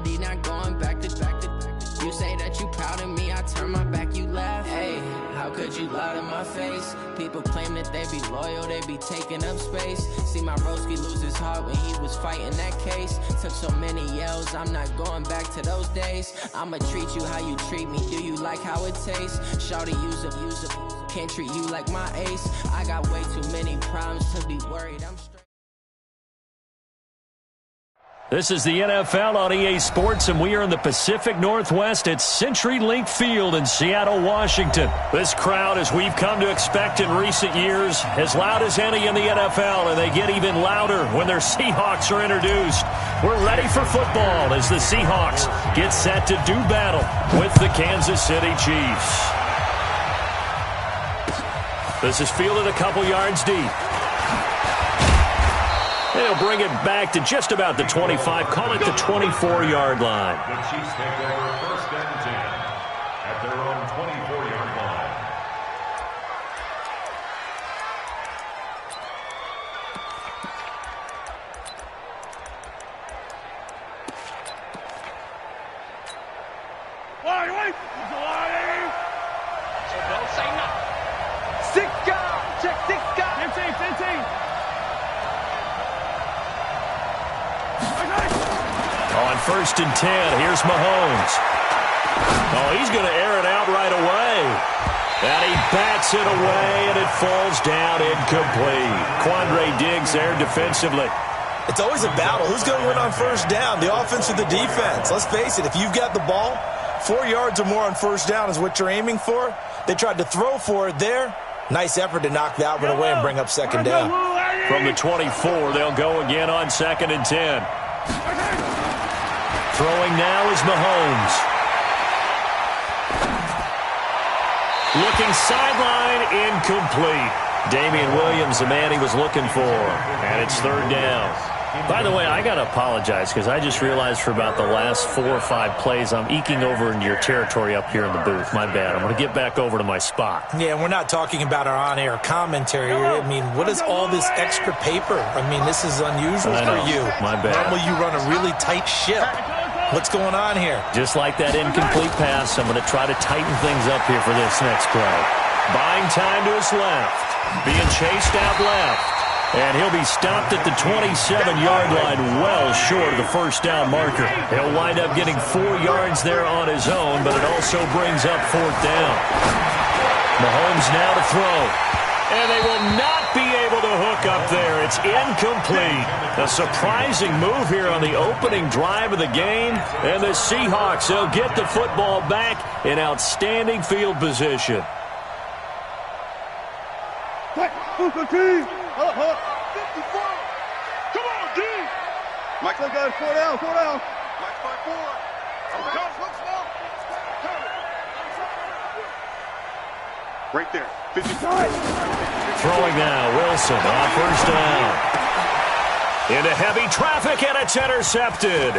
reality, not going back to. You say that you proud of me, I turn my back, you laugh. Hey, how could you lie to my face? People claim that they be loyal, they be taking up space. See my broski lose his heart when he was fighting that case. Took so many yells, I'm not going back to those days. I'ma treat you how you treat me, do you like how it tastes? Shawty, use up, can't treat you like my ace. I got way too many problems to be worried, I'm straight. This is the NFL on EA Sports, and we are in the Pacific Northwest at CenturyLink Field in Seattle, Washington. This crowd, as we've come to expect in recent years, as loud as any in the NFL, and they get even louder when their Seahawks are introduced. We're ready for football as the Seahawks get set to do battle with the Kansas City Chiefs. This is fielded a couple yards deep. They'll bring it back to just about the 25, call it the 24-yard line. The Chiefs take over first and 10 at their own 24-yard line. Wait! So don't say nothing. Sika! Check Sika! 15. On first and 10, here's Mahomes. Oh, he's going to air it out right away. And he bats it away, and it falls down incomplete. Quandre Diggs there defensively. It's always a battle. Who's going to win on first down, the offense or the defense? Let's face it, if you've got the ball, 4 yards or more on first down is what you're aiming for. They tried to throw for it there. Nice effort to knock that one away and bring up second down. From the 24, they'll go again on second and 10. Throwing now is Mahomes. Looking sideline, incomplete. Damian Williams, the man he was looking for. And it's third down. By the way, I got to apologize because I just realized for about the last 4 or 5 plays I'm eking over into your territory up here in the booth. My bad. I'm going to get back over to my spot. Yeah, we're not talking about our on-air commentary. I mean, what is all this extra paper? I mean, this is unusual for you. My bad. Normally you run a really tight ship. What's going on here? Just like that incomplete pass, I'm going to try to tighten things up here for this next play. Buying time to his left. Being chased out left. And he'll be stopped at the 27-yard line, well short of the first down marker. He'll wind up getting 4 yards there on his own, but it also brings up fourth down. Mahomes now to throw. And they will not be able to hook up there. It's incomplete. A surprising move here on the opening drive of the game. And the Seahawks, they'll get the football back in outstanding field position. Hold up. 54. Come on, D. Mike, let's go. 4 down. Mike, 5-4. Look small. Right there. 55. Throwing now, Wilson on first down. Into heavy traffic, and it's intercepted.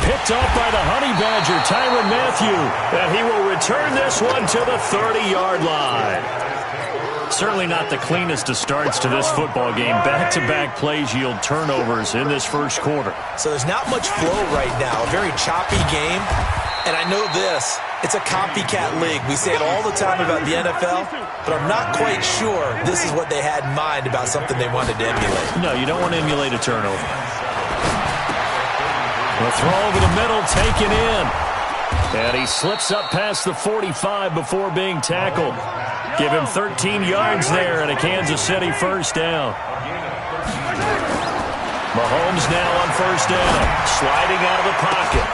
Picked up by the Honey Badger, Tyrann Mathieu. And he will return this one to the 30-yard line. Certainly not the cleanest of starts to this football game. Back-to-back plays yield turnovers in this first quarter. So there's not much flow right now. A very choppy game. And I know this. It's a copycat league. We say it all the time about the NFL, but I'm not quite sure this is what they had in mind about something they wanted to emulate. No, you don't want to emulate a turnover. The throw over the middle, taken in. And he slips up past the 45 before being tackled. Give him 13 yards there and a Kansas City first down. Mahomes now on first down, sliding out of the pocket.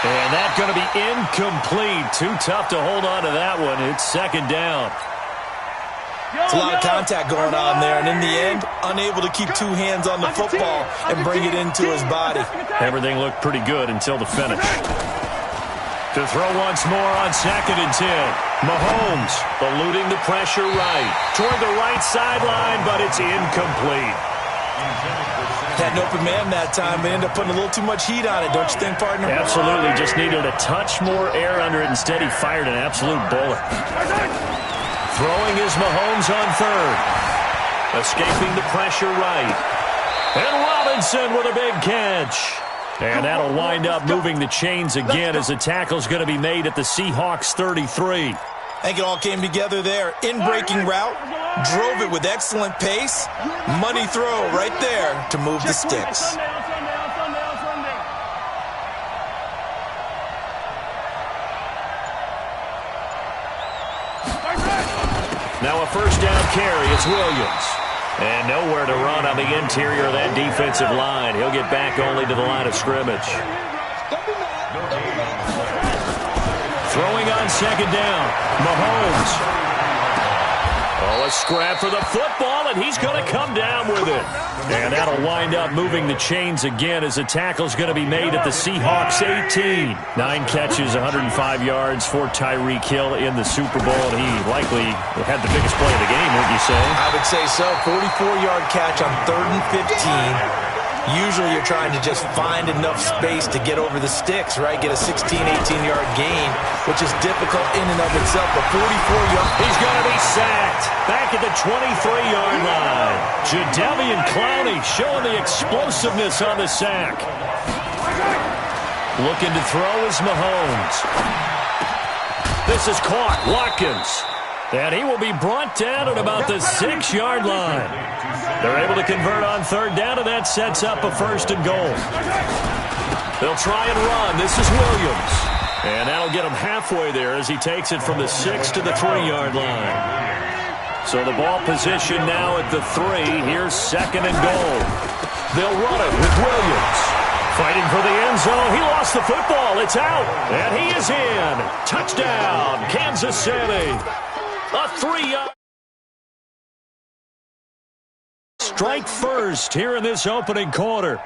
And that's going to be incomplete. Too tough to hold on to that one. It's second down. It's a lot of contact going on there, and in the end, unable to keep 2 hands on the football and bring it into his body. Everything looked pretty good until the finish. To throw once more on second and 10. Mahomes eluding the pressure right. Toward the right sideline, but it's incomplete. Had an open man that time, but ended up putting a little too much heat on it, don't you think, partner? Absolutely. Just needed a touch more air under it. Instead, he fired an absolute bullet. Throwing is Mahomes on third. Escaping the pressure right. And Robinson with a big catch. And that'll wind up moving the chains again as the tackle's going to be made at the Seahawks 33. I think it all came together there. In-breaking route, drove it with excellent pace. Money throw right there to move the sticks. Now a first down carry. It's Williams. And nowhere to run on the interior of that defensive line. He'll get back only to the line of scrimmage. Throwing on second down, Mahomes. Oh, a scrap for the football, and he's going to come down with it. And that'll wind up moving the chains again as the tackle's going to be made at the Seahawks 18. 9 catches, 105 yards for Tyreek Hill in the Super Bowl, and he likely had the biggest play of the game, wouldn't you say? I would say so. 44-yard catch on 3rd and 15. Usually you're trying to just find enough space to get over the sticks, right? Get a 16, 18-yard gain, which is difficult in and of itself. But 44 yards. He's going to be sacked. Back at the 23-yard line. Jadeveon Clowney showing the explosiveness on the sack. Looking to throw is Mahomes. This is caught. Watkins. And he will be brought down at about the 6-yard line. They're able to convert on 3rd down, and that sets up a 1st and goal. They'll try and run. This is Williams. And that'll get him halfway there as he takes it from the 6 to the 3-yard line. So the ball position now at the 3. Here's 2nd and goal. They'll run it with Williams. Fighting for the end zone. He lost the football. It's out. And he is in. Touchdown, Kansas City. A 3-yard strike first here in this opening quarter.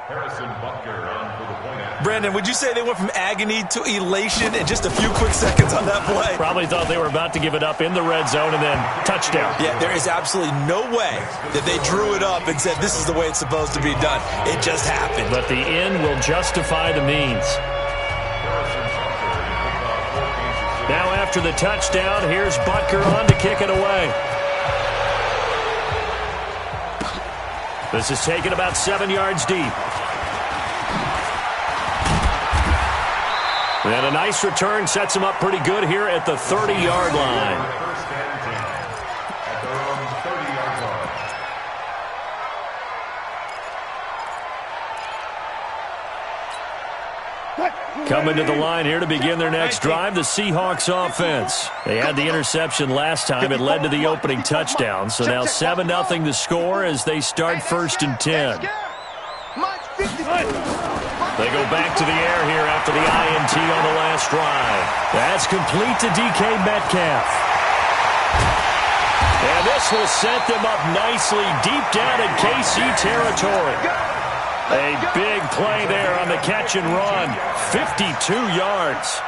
Harrison Butker on for the point after. Brandon, would you say they went from agony to elation in just a few quick seconds on that play? Probably thought they were about to give it up in the red zone and then touchdown. Yeah, there is absolutely no way that they drew it up and said this is the way it's supposed to be done. It just happened. But the end will justify the means. Now after the touchdown, here's Butker on to kick it away. This is taken about 7 yards deep. And a nice return sets him up pretty good here at the 30-yard line. First and 10 at their own 30-yard line. Coming to the line here to begin their next drive, the Seahawks offense. They had the interception last time. It led to the opening touchdown. So now 7-0 to score as they start 1st and 10. They go back to the air here after the INT on the last drive. That's complete to DK Metcalf. And this will set them up nicely deep down in KC territory. A big play there on the catch and run. 52 yards.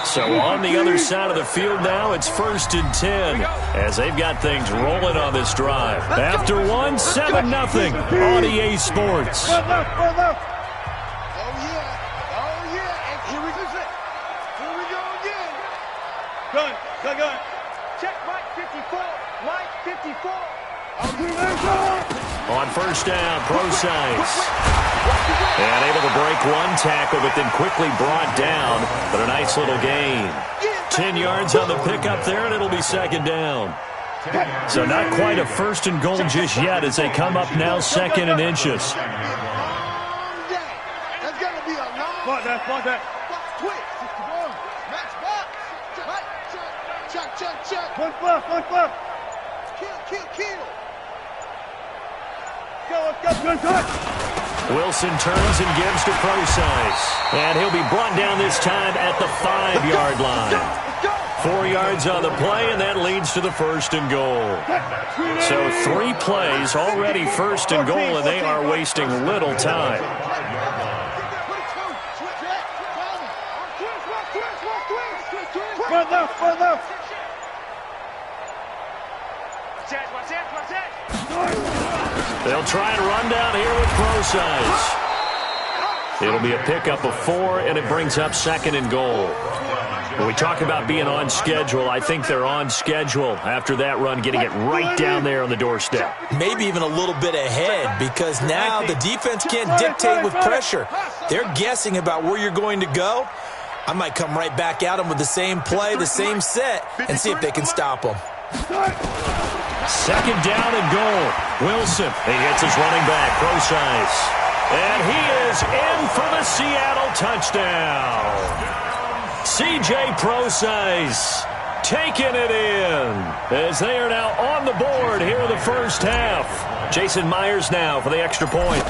So on the other side of the field now, it's 1st and 10 as they've got things rolling on this drive. After 1, 7-0 on EA Sports. Oh, yeah. And here we go again. Gun. Check Mike 54. Mike 54. On 1st down, Procise. And able to break one tackle, but then quickly brought down. But a nice little gain. 10 yards on the pickup there, and it'll be 2nd down. So not quite a 1st and goal just yet as they come up now 2nd and inches. That's got to be a long. Spot that. Quick. 61. Max box. Check. One fluff. Kill. Let's go. Wilson turns and gives to Procise. And he'll be brought down this time at the 5-yard line. 4 yards on the play, and that leads to the 1st and goal. So 3 plays, already 1st and goal, and they are wasting little time. They'll try and run down here with Procise. It'll be a pickup of 4, and it brings up 2nd and goal. When we talk about being on schedule, I think they're on schedule after that run, getting it right down there on the doorstep. Maybe even a little bit ahead, because now the defense can't dictate with pressure. They're guessing about where you're going to go. I might come right back at them with the same play, the same set, and see if they can stop them. 2nd down and goal. Wilson, he hits his running back, Procise. And he is in for the Seattle touchdown. C.J. Procise taking it in as they are now on the board here in the first half. Jason Myers now for the extra point.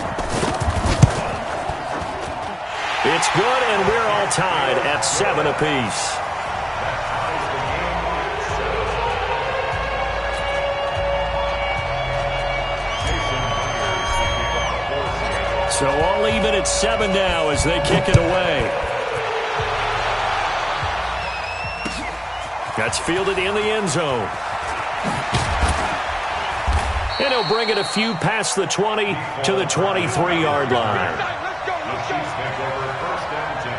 It's good, and we're all tied at 7 apiece. So all even at 7 now as they kick it away. That's fielded in the end zone. And he'll bring it a few past the 20 to the 23-yard line. The Chiefs take over 1st and 10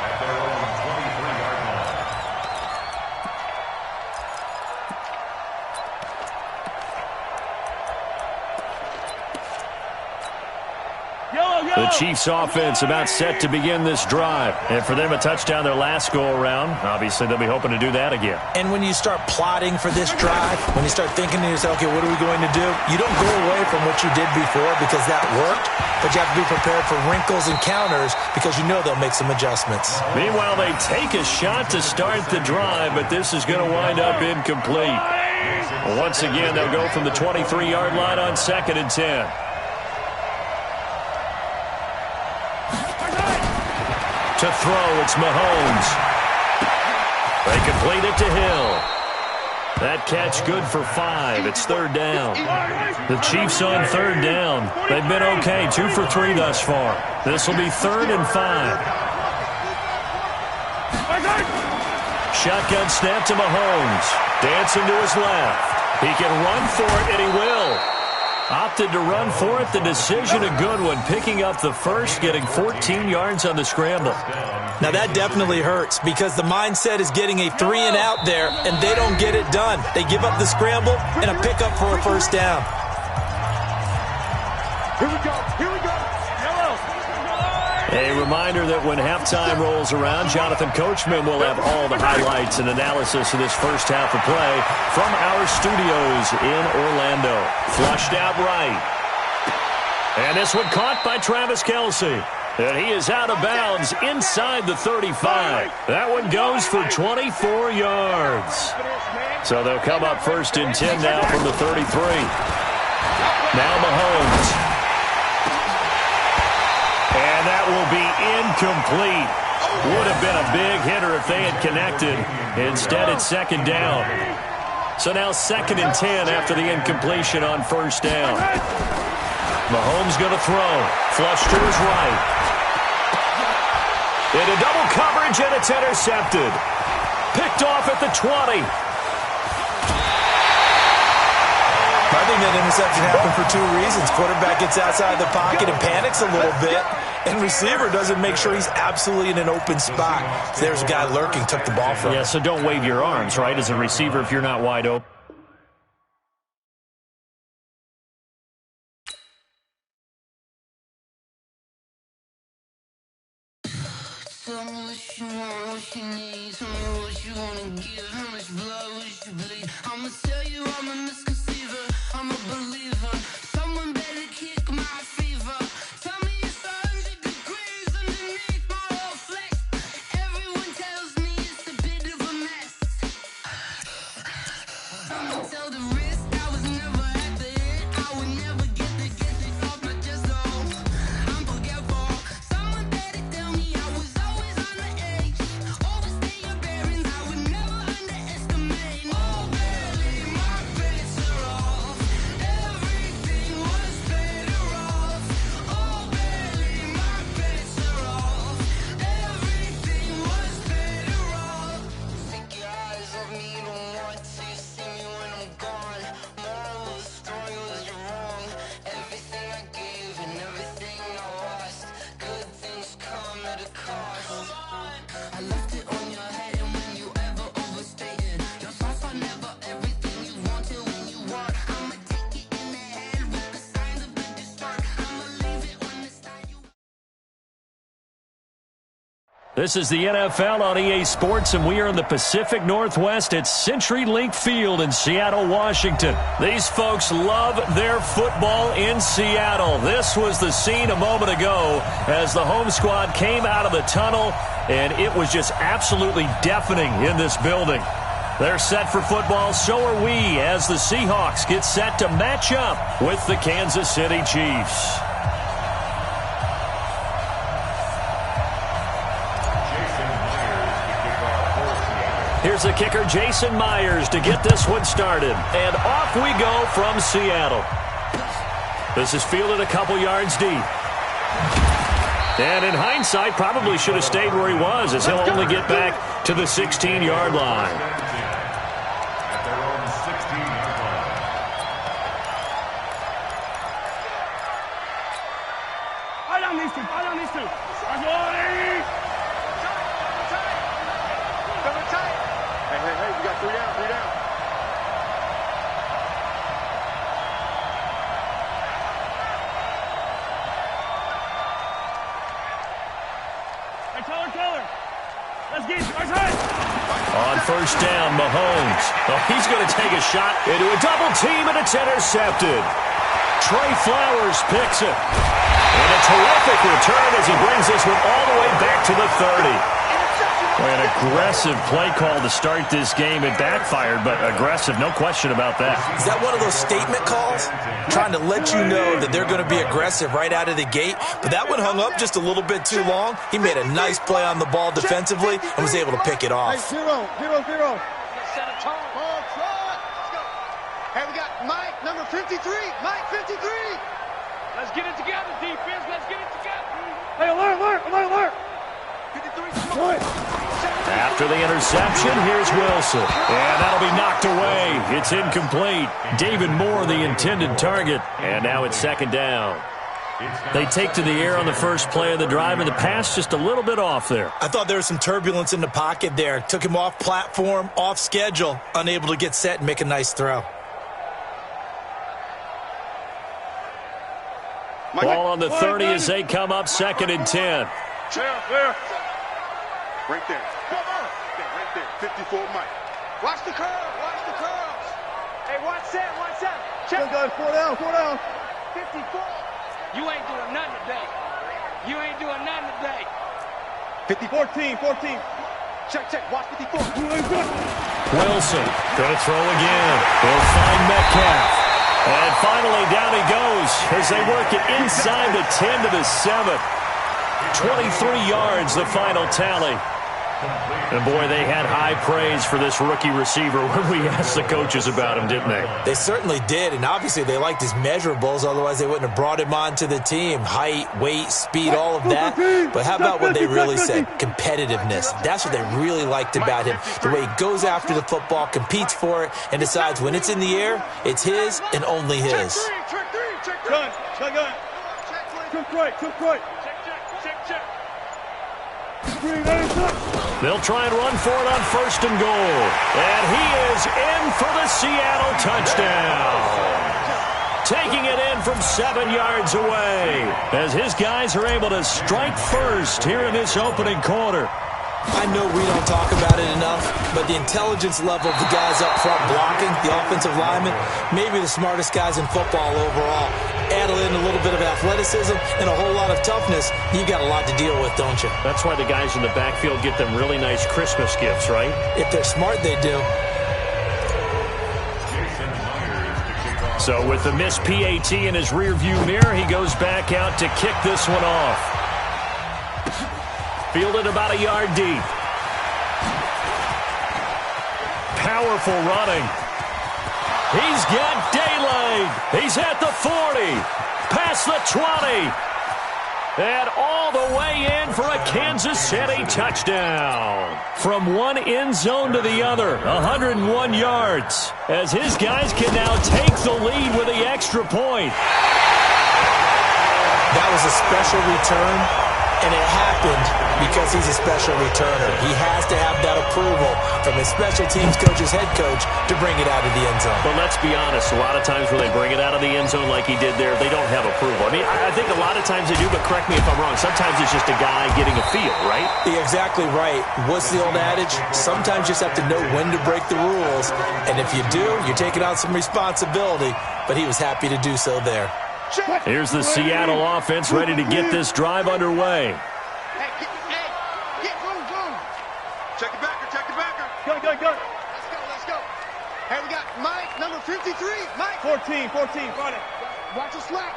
at their own 23-yard line. The Chiefs offense about set to begin this drive. And for them, a touchdown their last go-around. Obviously, they'll be hoping to do that again. And when you start plotting for this drive, when you start thinking to yourself, okay, what are we going to do? You don't go away from what you did before because that worked, but you have to be prepared for wrinkles and counters because you know they'll make some adjustments. Meanwhile, they take a shot to start the drive, but this is going to wind up incomplete. Once again, they'll go from the 23-yard line on 2nd and 10. To throw, it's Mahomes. They complete it to Hill. That catch good for 5. It's 3rd down. The Chiefs on 3rd down. They've been okay, 2 for 3 thus far. This will be 3rd and 5. Shotgun snap to Mahomes. Dancing to his left. He can run for it, and he will. Opted to run for it. The decision a good one. Picking up the first, getting 14 yards on the scramble. Now that definitely hurts because the mindset is getting a 3-and-out there, and they don't get it done. They give up the scramble and a pickup for a 1st down. Here we go. Here we go. A reminder that when halftime rolls around, Jonathan Coachman will have all the highlights and analysis of this first half of play from our studios in Orlando. Flushed out right. And this one caught by Travis Kelce. And he is out of bounds inside the 35. That one goes for 24 yards. So they'll come up 1st and 10 now from the 33. Now Mahomes. And that will be incomplete. Would have been a big hitter if they had connected. Instead, it's 2nd down. So now 2nd and 10 after the incompletion on 1st down. Mahomes going to throw. Flush to his right. Into double coverage, and it's intercepted. Picked off at the 20. I think that interception happened for 2 reasons. Quarterback gets outside the pocket and panics a little bit, and receiver doesn't make sure he's absolutely in an open spot. So there's a guy lurking, took the ball from him. Yeah, so don't wave your arms, right, as a receiver if you're not wide open. Tell me what you want, what you need. Tell me what you wanna give. How much blood would you bleed? I'ma tell you I'm a misconceiver. I'm a believer. Someone better kick my fever. Tell me it's 100 degrees underneath my whole flesh. Everyone tells me it's a bit of a mess. I'ma tell the risk I was never at the end. I would never get it off my chest. I'm forgetful. Someone better tell me I was always on the edge. Overstay your bearings, I would never underestimate. Oh, baby, my bets are off. Everything This is the NFL on EA Sports, and we are in the Pacific Northwest at CenturyLink Field in Seattle, Washington. These folks love their football in Seattle. This was the scene a moment ago as the home squad came out of the tunnel, and it was just absolutely deafening in this building. They're set for football, so are we, as the Seahawks get set to match up with the Kansas City Chiefs. Here's the kicker, Jason Myers, to get this one started. And off we go from Seattle. This is fielded a couple yards deep. And in hindsight, probably should have stayed where he was, as he'll only get back to the 16-yard line. At their own 16-yard line. I down these two. Hey, we got three down. Hey, Taylor. Let's get it. On first down, Mahomes. Oh, he's going to take a shot into a double team, and it's intercepted. Trey Flowers picks it. And a terrific return as he brings this one all the way back to the 30. An aggressive play call to start this game. It backfired, but aggressive, no question about that. Is that one of those statement calls? Trying to let you know that they're going to be aggressive right out of the gate, but that one hung up just a little bit too long. He made a nice play on the ball defensively and was able to pick it off. Hey, 0-0. Set a tone. Ball, try. Let's go. Hey, we got Mike, number 53. Mike, 53. Let's get it together, defense. Let's get it together. Hey, alert. 53. After the interception, here's Wilson. And that'll be knocked away. It's incomplete. David Moore, the intended target. And now it's second down. They take to the air on the first play of the drive, and the pass just a little bit off there. I thought there was some turbulence in the pocket there. Took him off platform, off schedule, unable to get set and make a nice throw. Ball on the 30 as they come up second and 10. Clear. Right there. Right there. 54 Mike. Watch the curves. Hey, watch that. Check. Four down. 54. You ain't doing nothing today. 14. Check. Watch 54. Wilson going to throw again. He'll find Metcalf. And finally down he goes as they work it inside the 10 to the 7. 23 yards, the final tally. And, boy, they had high praise for this rookie receiver when we asked the coaches about him, didn't they? They certainly did, and obviously they liked his measurables, otherwise they wouldn't have brought him onto the team. Height, weight, speed, all of that. But how about what they really said? Competitiveness. That's what they really liked about him. The way he goes after the football, competes for it, and decides when it's in the air, it's his and only his. Gun. Took right. Check. They'll try and run for it on first and goal. And he is in for the Seattle touchdown. Taking it in from 7 yards away as his guys are able to strike first here in this opening quarter. I know we don't talk about it enough, but the intelligence level of the guys up front blocking, the offensive linemen, maybe the smartest guys in football overall. Add in a little bit of athleticism and a whole lot of toughness, you've got a lot to deal with, don't you? That's why the guys in the backfield get them really nice Christmas gifts, right? If they're smart, they do. So with the missed PAT in his rearview mirror, he goes back out to kick this one off. Fielded about a yard deep. Powerful running. He's got daylight. He's at the 40. Past the 20. And all the way in for a Kansas City touchdown. From one end zone to the other, 101 yards. As his guys can now take the lead with the extra point. That was a special return, and it happened because he's a special returner. He has to have that approval from his special teams coach's head coach to bring it out of the end zone. But let's be honest, a lot of times when they bring it out of the end zone like he did there, they don't have approval. I mean, I think a lot of times they do, but correct me if I'm wrong. Sometimes it's just a guy getting a feel, right? You're exactly right. What's the old adage? Sometimes you just have to know when to break the rules. And if you do, you're taking on some responsibility. But he was happy to do so there. Here's the Seattle offense ready to get this drive underway. Check the backer, check the backer. Go. Let's go. Hey, we got Mike, number 53. Mike. 14, got it. Watch the slack.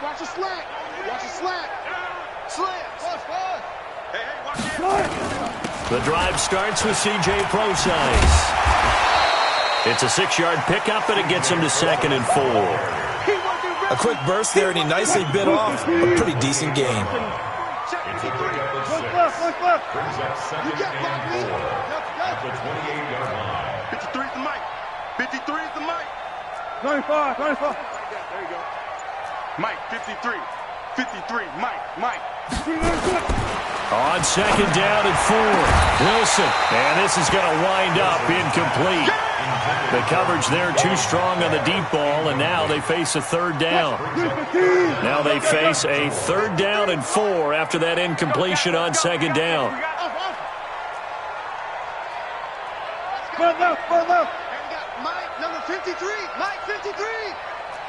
Slam. Hey, watch it. The drive starts with C.J. Procise. It's a 6-yard pickup, and it gets him to 2nd and 4. A quick burst there, and he nicely bit off a pretty decent game. Look left. Brings up 2nd and 4 at the 28-yard line. 53 is the mic. 53 is the mic. 25. There you go. Mike, 53. Mike. On 2nd down and 4, Wilson. And this is going to wind up incomplete. The coverage there too strong on the deep ball, and now they face a 3rd down. Now they face a 3rd down and 4 after that incompletion on 2nd down. Front left. And we got Mike, number 53. Mike, 53.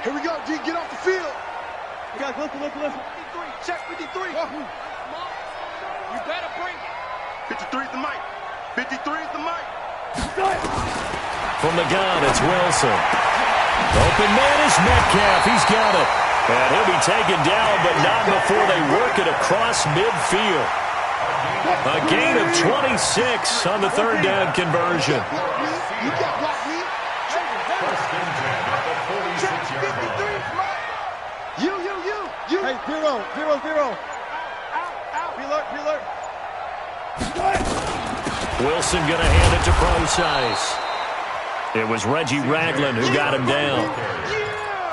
Here we go, D. Get off the field. Guys, listen. 53. Check 53. You better bring it. 53 is the mic. 53 is the mic. From the gun, it's Wilson. Open man is Metcalf. He's got it. And he'll be taken down, but not before they work it across midfield. A gain of 26 on the 3rd down conversion. You got block me. First and 10 at the 46-yard line. You. Hey, 0. Out. Be alert. Wilson going to hand it to Procise. It was Reggie Ragland who got him down.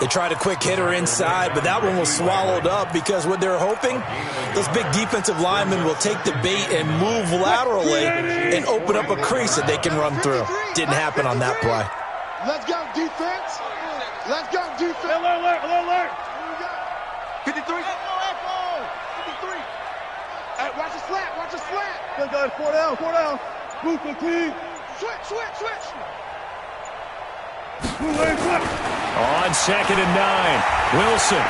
They tried a quick hitter inside, but that one was swallowed up because what they're hoping, those big defensive linemen will take the bait and move laterally and open up a crease that they can run through. Didn't happen on that play. Let's go, defense. Alert. 53. 53. Hey, watch the slat. Good guys, 4 down. Move the team. Switch. On 2nd and 9, Wilson.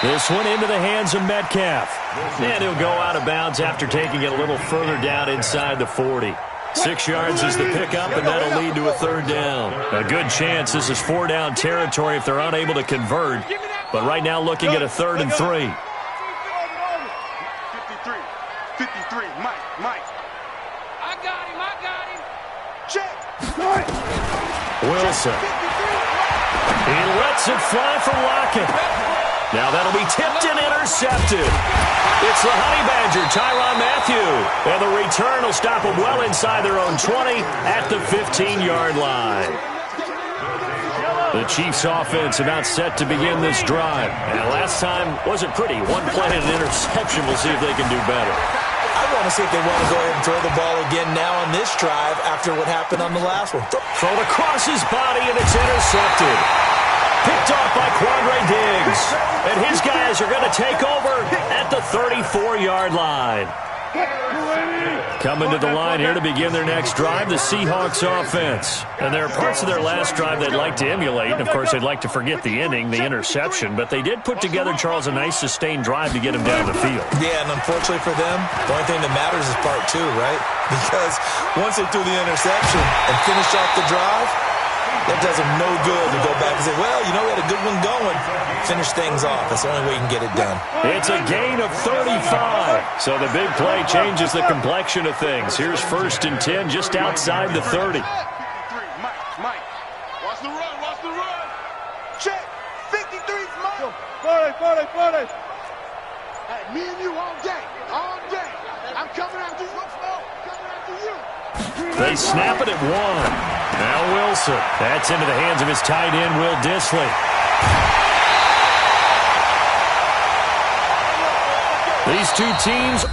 This one into the hands of Metcalf. And he'll go out of bounds after taking it a little further down inside the 40. 6 yards is the pickup, and that'll lead to a 3rd down. A good chance this is 4-down territory if they're unable to convert. But right now looking at a 3rd and 3. 53. Mike. I got him. Check. Wilson. He lets it fly for Lockett. Now that'll be tipped and intercepted. It's the Honey Badger, Tyrann Mathieu. And the return will stop them well inside their own 20 at the 15-yard line. The Chiefs offense about set to begin this drive. And last time wasn't pretty. One play and an interception. We'll see if they can do better. I want to see if they want to go ahead and throw the ball again now on this drive after what happened on the last one. Thrown across his body, and it's intercepted. Picked off by Quandre Diggs. And his guys are going to take over at the 34-yard line. Coming to the line here to begin their next drive, the Seahawks offense. And there are parts of their last drive they'd like to emulate. And, of course, they'd like to forget the ending, the interception. But they did put together, Charles, a nice sustained drive to get him down the field. Yeah, and unfortunately for them, the only thing that matters is part 2, right? Because once they threw the interception and finished off the drive, that does them no good to go back and say, well, you know, we had a good one going. Finish things off. That's the only way you can get it done. It's a gain of 35. So the big play changes the complexion of things. Here's 1st and 10 just outside the 30. 53. Mike. Watch the run. Check. 53's Mike. 40. Hey, me and you all day. I'm coming after you. They snap it at 1. Now Wilson. That's into the hands of his tight end, Will Dissly. These two teams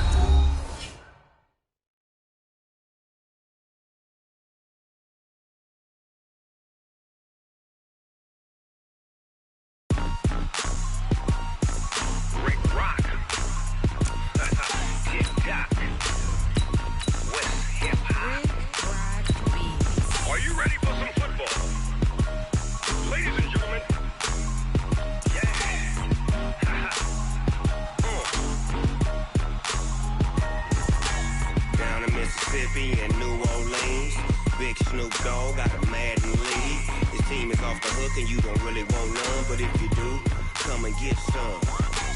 Mississippi and New Orleans. Big Snoop Dogg got a Madden lead. His team is off the hook and you don't really want none, but if you do, come and get some.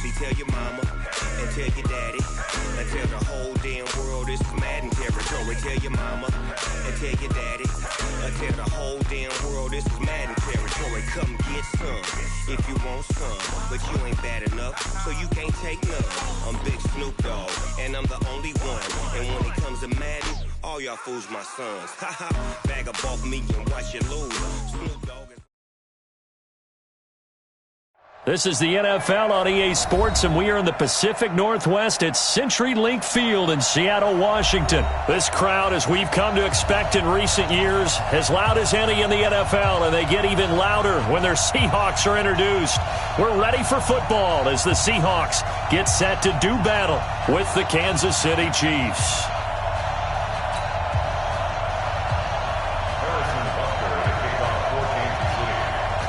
See, tell your mama and tell your daddy and tell the whole damn world this is Madden territory. Tell your mama and tell your daddy and tell the whole damn world this is Madden territory. Come get some if you want some, but you ain't bad enough, so you can't take none. I'm Big Snoop Dogg and I'm the only one. And when it comes to Madden, all y'all fools my sons. Haha, bag up off me and watch you lose. Snoop Dogg is... This is the NFL on EA Sports, and we are in the Pacific Northwest at CenturyLink Field in Seattle, Washington. This crowd, as we've come to expect in recent years, as loud as any in the NFL, and they get even louder when their Seahawks are introduced. We're ready for football as the Seahawks get set to do battle with the Kansas City Chiefs.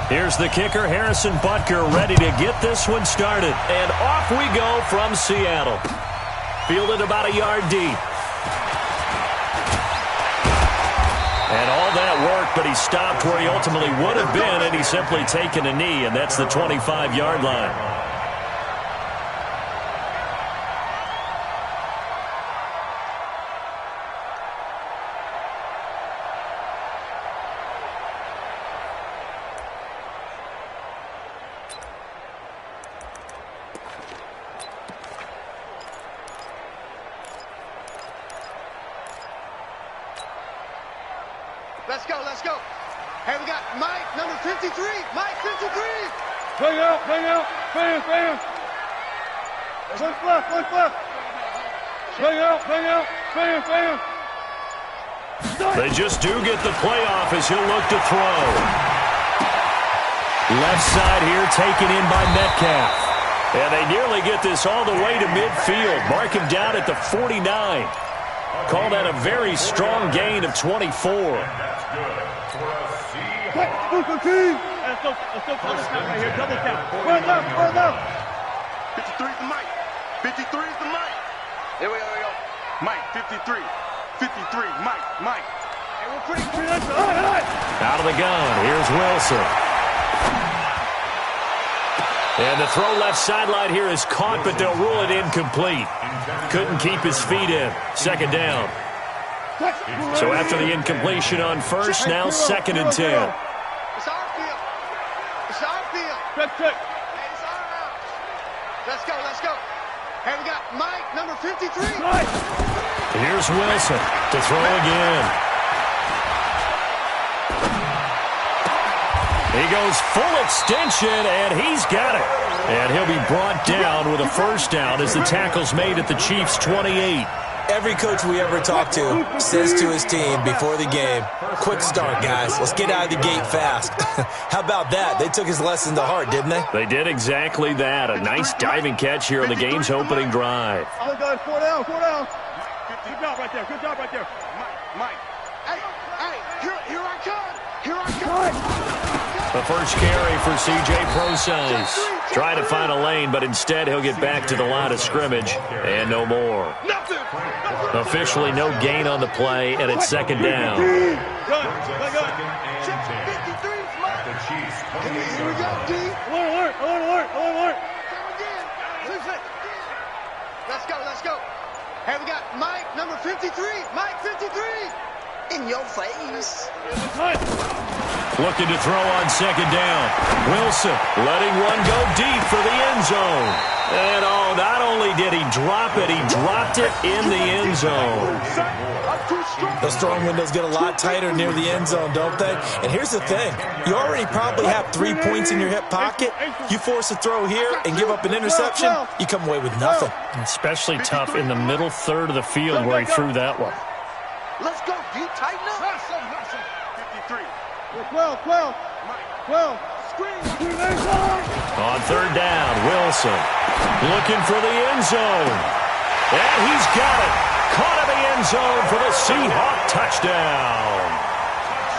Here's the kicker, Harrison Butker, ready to get this one started. And off we go from Seattle. Fielded about a yard deep. And all that work, but he stopped where he ultimately would have been, and he's simply taken a knee, and that's the 25-yard line. Let's go, let's go. Hey, we got Mike, number 53. Mike, 53. Bring out, fans. Push left. Bring out, fans. They just do get the playoff as he'll look to throw. Left side here taken in by Metcalf. And they nearly get this all the way to midfield. Mark him down at the 49. Call that a very strong gain of 24. Let's go, team. Let's go double count right here, double count. Run left. 53 is the Mike. 53 is the Mike. Here we go. Mike, 53. 53, Mike. Hey, we're pretty good. Out of the gun, here's Wilson. And the throw left sideline here is caught, but they'll rule it incomplete. Couldn't keep his feet in. Second down. So after the incompletion on first, now 2nd and 10. It's our field. Check. Hey, it's our house. Let's go. Hey, we got Mike, number 53. Here's Wilson to throw again. He goes full extension, and he's got it. And he'll be brought down with a first down as the tackle's made at the Chiefs' 28. Every coach we ever talk to says to his team before the game, quick start, guys. Let's get out of the gate fast. How about that? They took his lesson to heart, didn't they? They did exactly that. A nice diving catch here on the game's opening drive. All guys, 4 down. Good job right there. Mike. Hey, here I come. The first carry for C.J. Prosize. Trying to find a lane, but instead he'll get back to the line of scrimmage. And no more. Officially no gain on the play, and it's 2nd down. Here we go, D. Alert. Let's go. Hey, we got Mike, number 53. Mike, 53. In your face. Looking to throw on 2nd down. Wilson letting one go deep for the end zone. And not only did he drop it, he dropped it in the end zone. The strong windows get a lot tighter near the end zone, don't they? And here's the thing. You already probably have 3 points in your hip pocket. You force a throw here and give up an interception, you come away with nothing. Especially tough in the middle third of the field where he threw that one. Let's go, D. Tighten up. 53. 12. On 3rd down, Wilson looking for the end zone. And he's got it. Caught in the end zone for the Seahawk touchdown.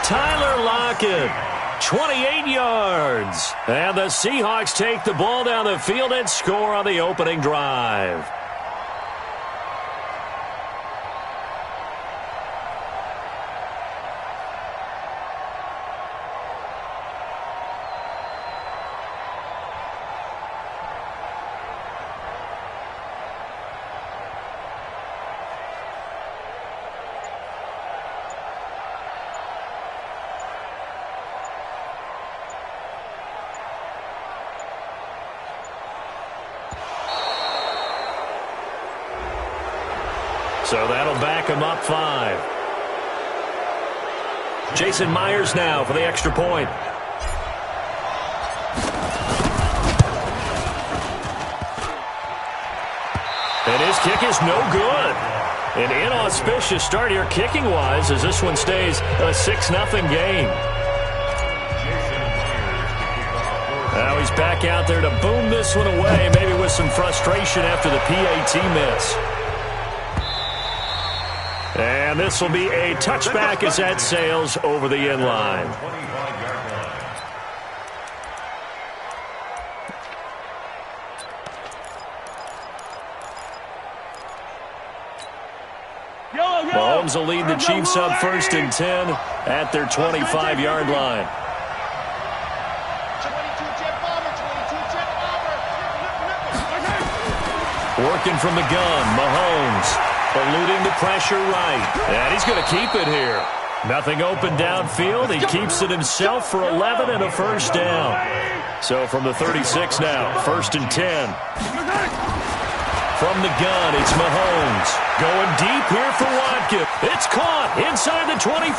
Tyler Lockett, 28 yards. And the Seahawks take the ball down the field and score on the opening drive. So that'll back him up 5. Jason Myers now for the extra point. And his kick is no good. An inauspicious start here kicking-wise as this one stays a 6-0 game. Now he's back out there to boom this one away, maybe with some frustration after the PAT miss. And this will be a touchback as that sails over the end line. Mahomes will lead the Chiefs up 1st and 10 at their 25-yard line. Working from the gun, Mahomes eluding the pressure right. And he's going to keep it here. Nothing open downfield. He keeps it himself for 11 and a first down. So from the 36 now, 1st and 10. From the gun, it's Mahomes. Going deep here for Watkins. It's caught inside the 25.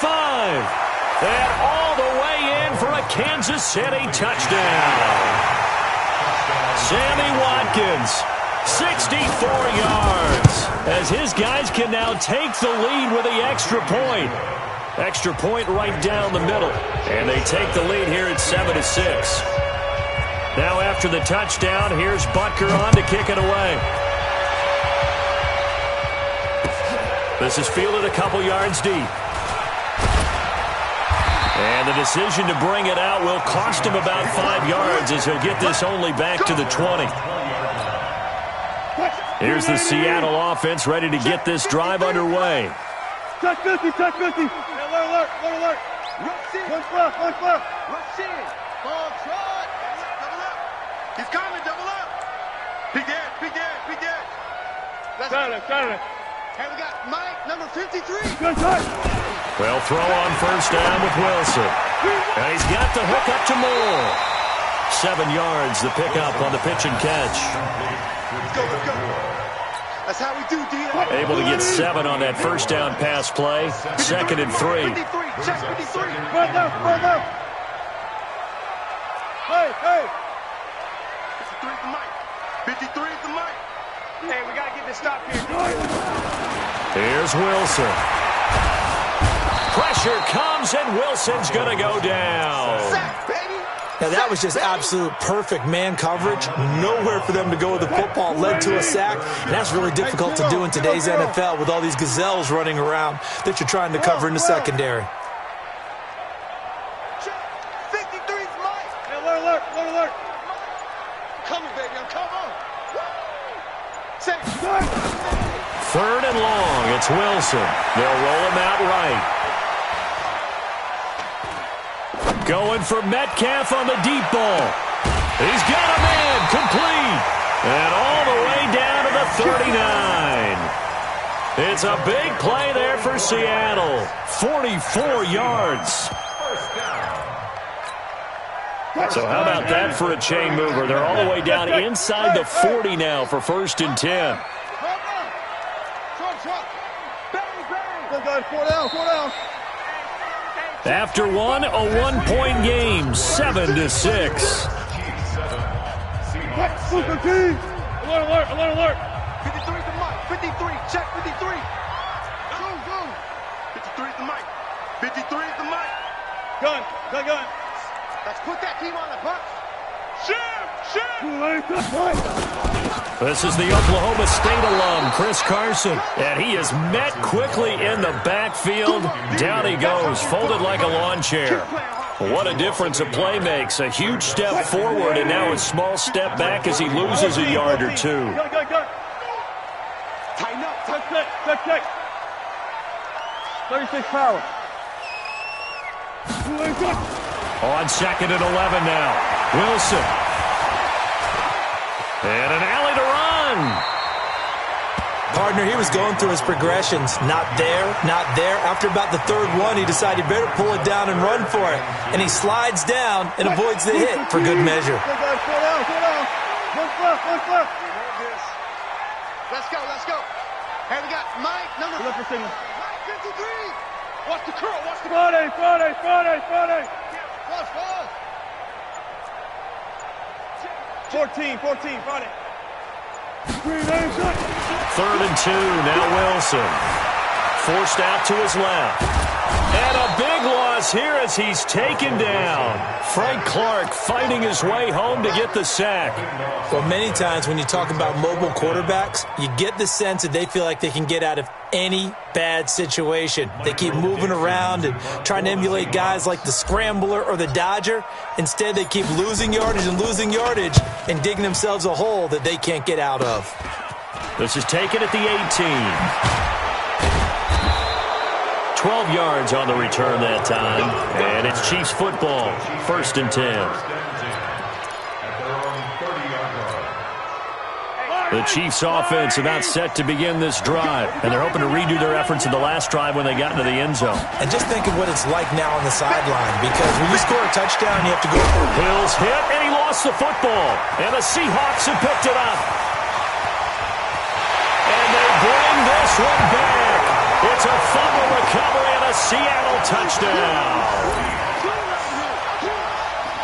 And all the way in for a Kansas City touchdown. Sammy Watkins, 64 yards. As his guys can now take the lead with the extra point. Extra point right down the middle. And they take the lead here at 7-6. Now after the touchdown, here's Butker on to kick it away. This is fielded a couple yards deep. And the decision to bring it out will cost him about 5 yards as he'll get this only back to the 20. Here's the Seattle offense ready to get this drive underway. Touch 50, touch 50. Alert. One left. Rush in. Ball trot. Double up. He's coming, double up. Big edge. Got it. Hey, we got Mike, number 53. Good touch. Well, throw on first down with Wilson. And he's got the hook up to Moore. 7 yards, the pickup on the pitch and catch. Let's go. That's how we do, D. Able to get 7 on that first down pass play. 2nd and 3. 53, check 53. Right now. Hey. 53 is the mic. 53 is the mic. Hey, we got to get this stop here. Here's Wilson. Pressure comes, and Wilson's going to go down. Sack, baby. Now, that was just absolute perfect man coverage. Nowhere for them to go with the football. Led to a sack. And that's really difficult to do in today's NFL with all these gazelles running around that you're trying to cover in the secondary. 53's Mike. Alert. Coming, baby. I'm coming. Sack. 3rd and long. It's Wilson. They'll roll him out right. Going for Metcalf on the deep ball. He's got a man complete. And all the way down to the 39. It's a big play there for Seattle. 44 yards. So how about that for a chain mover? They're all the way down inside the 40 now for 1st and 10. Four down. After one, a 1-point game, 7-6. Alert. 's the mic. 53. Check 53. Go. 53 is the mic. 53 is the mic. Gun. Let's put that team on the bus. This is the Oklahoma State alum, Chris Carson. And he is met quickly in the backfield. Down he goes, folded like a lawn chair. What a difference a play makes. A huge step forward and now a small step back as he loses a yard or two. Tighten up. Check. 36 power. On 2nd and 11 now. Wilson. And an alley to run. Partner, he was going through his progressions. Not there. After about the 3rd one, he decided he better pull it down and run for it. And he slides down and avoids the hit for good measure. Slow down. One left. Let's go. Hey, we got Mike, number... Look for signal. Mike 53. Watch the curl, watch the... Friday. Watch, 14, Friday. 3rd and 2, now Wilson. Forced out to his left. And a big loss here as he's taken down. Frank Clark fighting his way home to get the sack. Well, many times when you talk about mobile quarterbacks, you get the sense that they feel like they can get out of any bad situation. They keep moving around and trying to emulate guys like the Scrambler or the Dodger. Instead, they keep losing yardage and digging themselves a hole that they can't get out of. This is taken at the 18. 12 yards on the return that time. And it's Chiefs football. 1st and 10. The Chiefs offense about set to begin this drive. And they're hoping to redo their efforts in the last drive when they got into the end zone. And just think of what it's like now on the sideline. Because when you score a touchdown, you have to go for it. Hill's hit, and he lost the football. And the Seahawks have picked it up. And they bring this one back. It's a fumble recovery and a Seattle touchdown.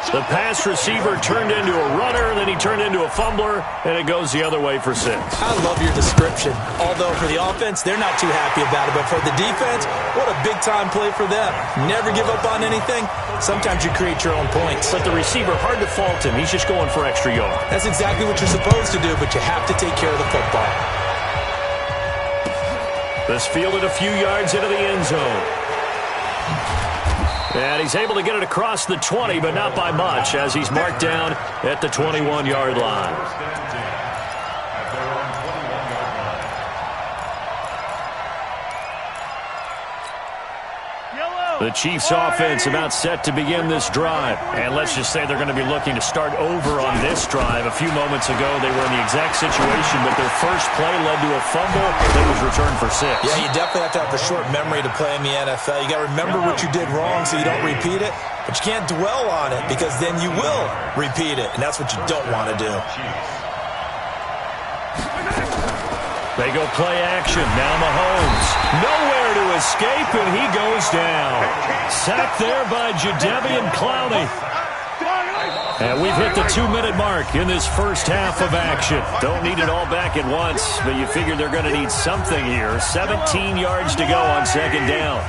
The pass receiver turned into a runner, then he turned into a fumbler, and it goes the other way for 6. I love your description. Although for the offense, they're not too happy about it. But for the defense, what a big-time play for them. Never give up on anything. Sometimes you create your own points. But the receiver, hard to fault him. He's just going for extra yards. That's exactly what you're supposed to do, but you have to take care of the football. This fielded a few yards into the end zone. And he's able to get it across the 20, but not by much, as he's marked down at the 21-yard line. The Chiefs offense about set to begin this drive. And let's just say they're going to be looking to start over on this drive. A few moments ago, they were in the exact situation, but their first play led to a fumble that was returned for 6. Yeah, you definitely have to have a short memory to play in the NFL. You got to remember what you did wrong so you don't repeat it, but you can't dwell on it because then you will repeat it, and that's what you don't want to do. They go play action. Now Mahomes. Nowhere to escape, and he goes down. Sacked there by Jadeveon Clowney. And we've hit the 2-minute mark in this first half of action. Don't need it all back at once, but you figure they're going to need something here. 17 yards to go on 2nd down.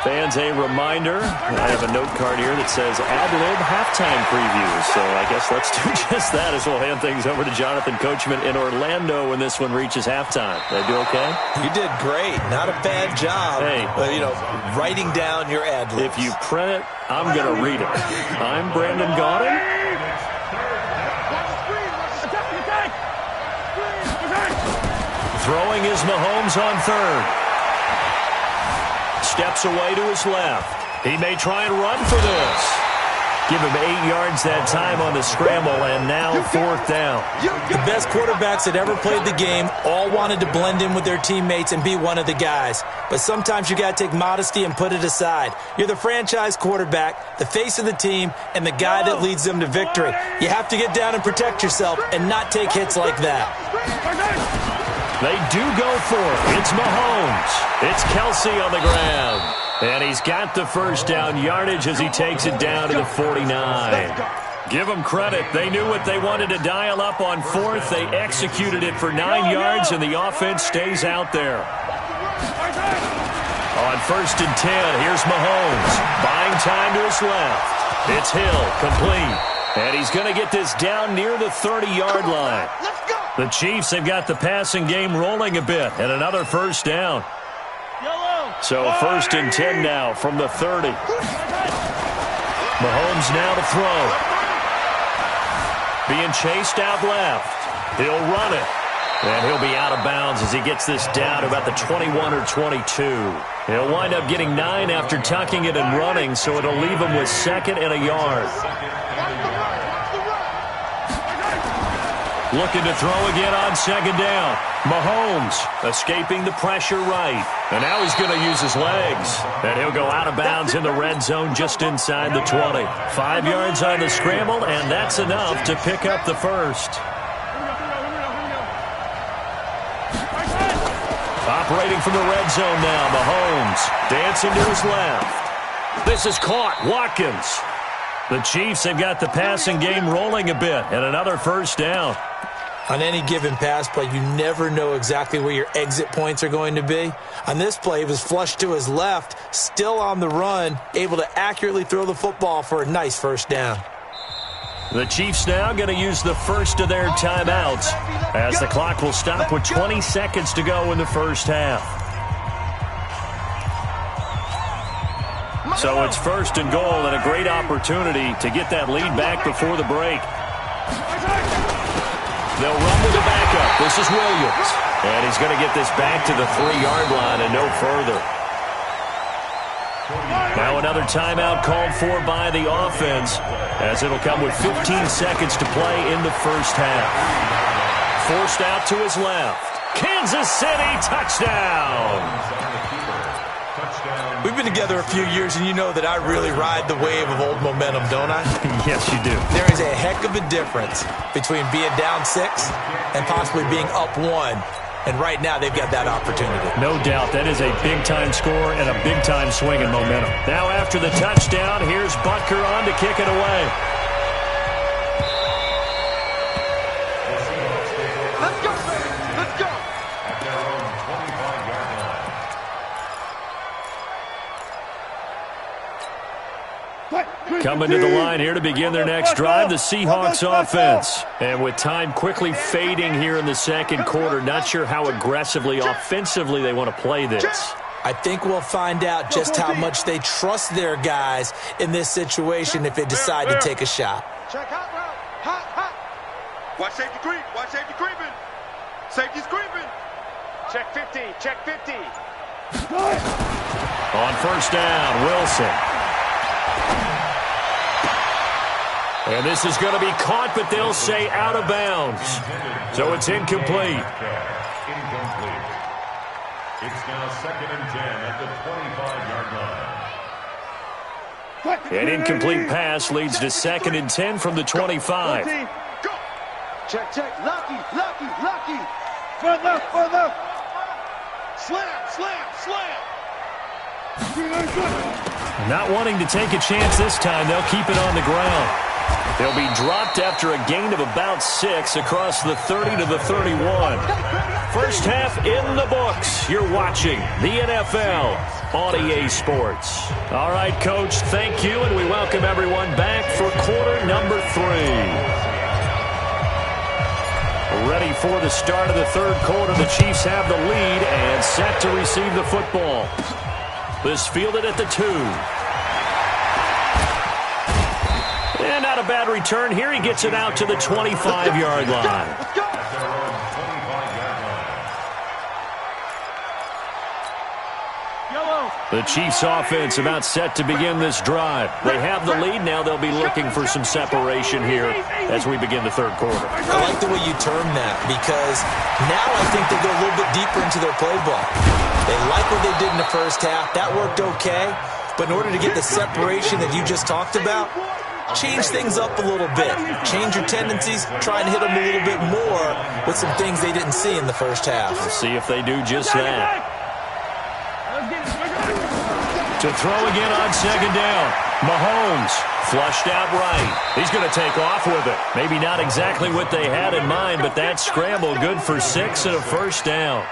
Fans, a reminder, I have a note card here that says ad-lib halftime preview. So I guess let's do just that as we'll hand things over to Jonathan Coachman in Orlando when this one reaches halftime. Did I do okay? You did great. Not a bad job. Hey, writing down your ad-libs. If you print it, I'm going to read it. I'm Brandon Gaudin. Throwing is Mahomes on 3rd. Steps away to his left. He may try and run for this. Give him 8 yards that time on the scramble, and now 4th down. The best quarterbacks that ever played the game all wanted to blend in with their teammates and be one of the guys. But sometimes you got to take modesty and put it aside. You're the franchise quarterback, the face of the team, and the guy that leads them to victory. You have to get down and protect yourself and not take hits like that. They do go for it. It's Mahomes. It's Kelsey on the ground. And he's got the first down yardage as he takes it down to the 49. Give them credit. They knew what they wanted to dial up on 4th. They executed it for 9 yards, and the offense stays out there. On 1st and 10, here's Mahomes. Buying time to his left. It's Hill, complete. And he's going to get this down near the 30-yard line. The Chiefs have got the passing game rolling a bit, and another first down. So 1st and 10 now from the 30. Mahomes now to throw. Being chased out left. He'll run it. And he'll be out of bounds as he gets this down to about the 21 or 22. He'll wind up getting 9 after tucking it and running, so it'll leave him with 2nd and a yard. Looking to throw again on 2nd down. Mahomes escaping the pressure right. And now he's going to use his legs. And he'll go out of bounds in the red zone just inside the 20. 5 yards on the scramble, and that's enough to pick up the first. Operating from the red zone now, Mahomes dancing to his left. This is caught. Watkins. The Chiefs have got the passing game rolling a bit, and another first down. On any given pass play, you never know exactly where your exit points are going to be. On this play, he was flushed to his left, still on the run, able to accurately throw the football for a nice first down. The Chiefs now going to use the first of their timeouts as the clock will stop with 20 seconds to go in the first half. So it's first and goal and a great opportunity to get that lead back before the break. They'll run with the backup. This is Williams. And he's going to get this back to the 3-yard line and no further. Now another timeout called for by the offense as it'll come with 15 seconds to play in the first half. Forced out to his left. Kansas City touchdown. We've been together a few years, and you know that I really ride the wave of old momentum, don't I? Yes, you do. There is a heck of a difference between being down 6 and possibly being up 1. And right now, they've got that opportunity. No doubt. That is a big-time score and a big-time swing in momentum. Now after the touchdown, here's Butker on to kick it away. Let's go, baby. Let's go. At their own 25-yard line. Coming to the line here to begin their next drive, the Seahawks offense. And with time quickly fading here in the second quarter, not sure how aggressively, offensively they want to play this. I think we'll find out just how much they trust their guys in this situation if they decide to take a shot. Check hot route. Hot, hot. Watch safety creep. Watch safety creeping. Safety's creeping. Check 50. Check 50. On first down, Wilson. And this is going to be caught, but they'll say out of bounds. So it's incomplete. Incomplete. It's now 2nd and 10 at the 25-yard line. An incomplete pass leads to 2nd and 10 from the 25. Go. Check, check. Lucky, lucky, lucky. Front left, front left. Slam, slam, slam. Not wanting to take a chance this time, they'll keep it on the ground. They'll be dropped after a gain of about 6 across the 30 to the 31. First half in the books. You're watching the NFL on EA Sports. All right, Coach, thank you, and we welcome everyone back for quarter number 3. Ready for the start of the third quarter. The Chiefs have the lead and set to receive the football. This fielded at the 2. And not a bad return here. He gets it out to the 25-yard line. The Chiefs offense about set to begin this drive. They have the lead. Now they'll be looking for some separation here as we begin the third quarter. I like the way you term that because now I think they go a little bit deeper into their playbook. They like what they did in the first half. That worked okay. But in order to get the separation that you just talked about, change things up a little bit. Change your tendencies. Try and hit them a little bit more with some things they didn't see in the first half. We'll see if they do just that. To throw again on second down. Mahomes flushed out right. He's going to take off with it. Maybe not exactly what they had in mind, but that scramble good for 6 and a first down.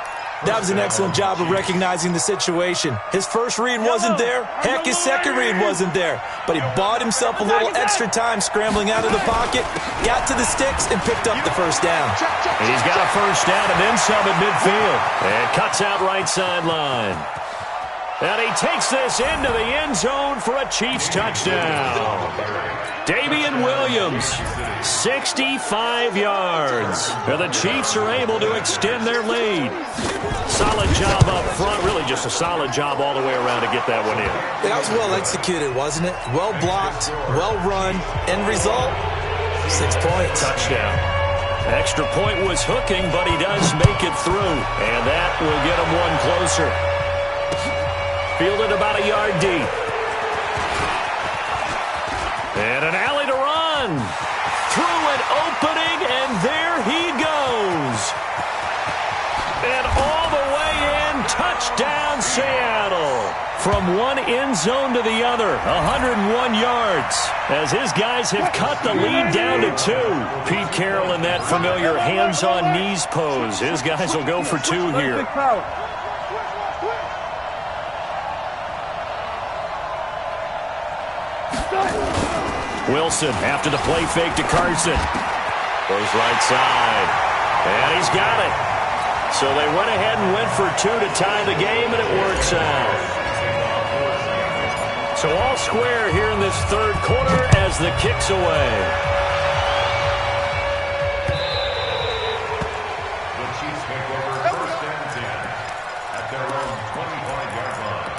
That was an excellent job of recognizing the situation. His first read wasn't there. Heck, his second read wasn't there. But he bought himself a little extra time scrambling out of the pocket, got to the sticks, and picked up the first down. And he's got a first down and then some at midfield. And cuts out right sideline. And he takes this into the end zone for a Chiefs touchdown. Damian Williams, 65 yards. And the Chiefs are able to extend their lead. Solid job up front. Really just a solid job all the way around to get that one in. That was well executed, wasn't it? Well blocked, well run. End result, 6 points. Touchdown. Extra point was hooking, but he does make it through. And that will get him one closer. Fielded about a yard deep. And an alley to run. Through an opening, and there he goes. And all the way in Touchdown, Seattle. From one end zone to the other, 101 yards. As his guys have cut the lead down to 2. Pete Carroll in that familiar hands-on-knees pose. His guys will go for 2 here. Wilson after the play fake to Carson. Goes right side. And he's got it. So they went ahead and went for 2 to tie the game, and it works out. So all square here in this third quarter as the kick's away. The Chiefs take over first and 10 at their own 25-yard line.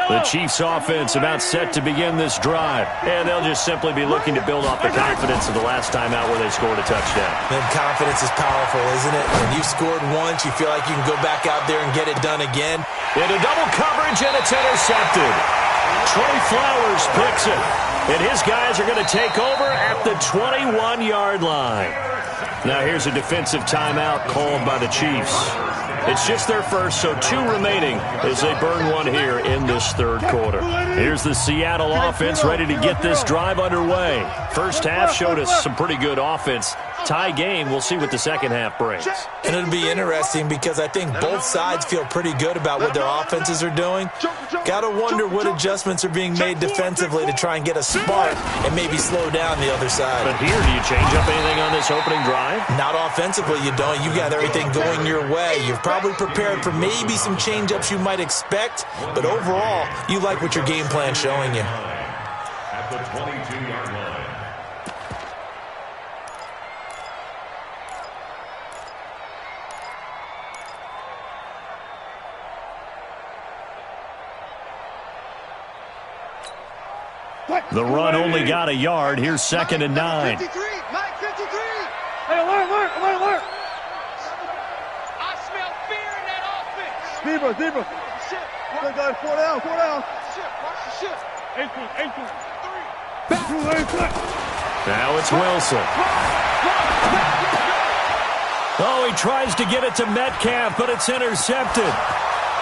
The Chiefs offense about set to begin this drive. And they'll just simply be looking to build off the confidence of the last time out where they scored a touchdown. And confidence is powerful, isn't it? When you've scored once, you feel like you can go back out there and get it done again. Into double coverage, and it's intercepted. Trey Flowers picks it. And his guys are going to take over at the 21-yard line. Now here's a defensive timeout called by the Chiefs. It's just their first, so 2 remaining as they burn 1 here in this third quarter. Here's the Seattle offense ready to get this drive underway. First half showed us some pretty good offense. Tie game, we'll see what the second half brings. And it'll be interesting because I think both sides feel pretty good about what their offenses are doing. Got to wonder what adjustments are being made defensively to try and get a spark and maybe slow down the other side. But here, do you change up anything on this opening drive? Not offensively, you don't. You got everything going your way. You've probably prepared for maybe some change-ups you might expect, but overall, you like what your game plan's showing you. At the 22-yard line. The run only got a yard. Here's 2nd and 9. 53, Mike 53. Hey, alert. I smell fear in that offense. Deeper. Shit. Good guys, 4 down. Shit. Watch the shit. 18. 3. Now it's Wilson. Oh, he tries to get it to Metcalf, but it's intercepted.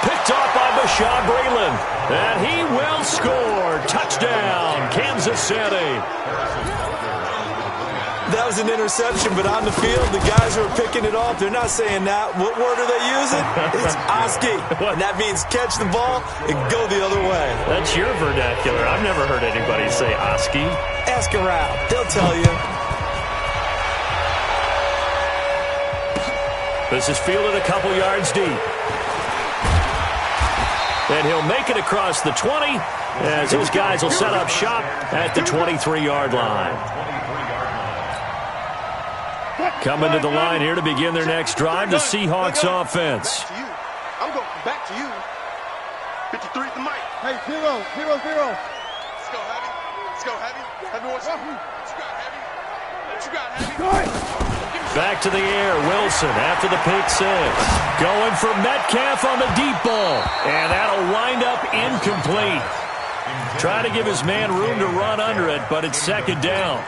Picked off by Bashaud Breeland. And he will score. Touchdown, Kansas City. That was an interception, but on the field, the guys who are picking it off, they're not saying that. What word are they using? It's Oski. And that means catch the ball and go the other way. That's your vernacular. I've never heard anybody say Oski. Ask around. They'll tell you. This is fielded a couple yards deep. And he'll make it across the 20 as his guys will set up shop at the 23-yard line. Coming to the line here to begin their next drive, the Seahawks offense. I'm going back to you. 53 the mic. Hey, 0. Let's go heavy. Heavy, what you got, heavy? Back to the air, Wilson after the pick 6. Going for Metcalf on the deep ball. And that'll wind up incomplete. Trying to give his man room to run under it, but it's 2nd down.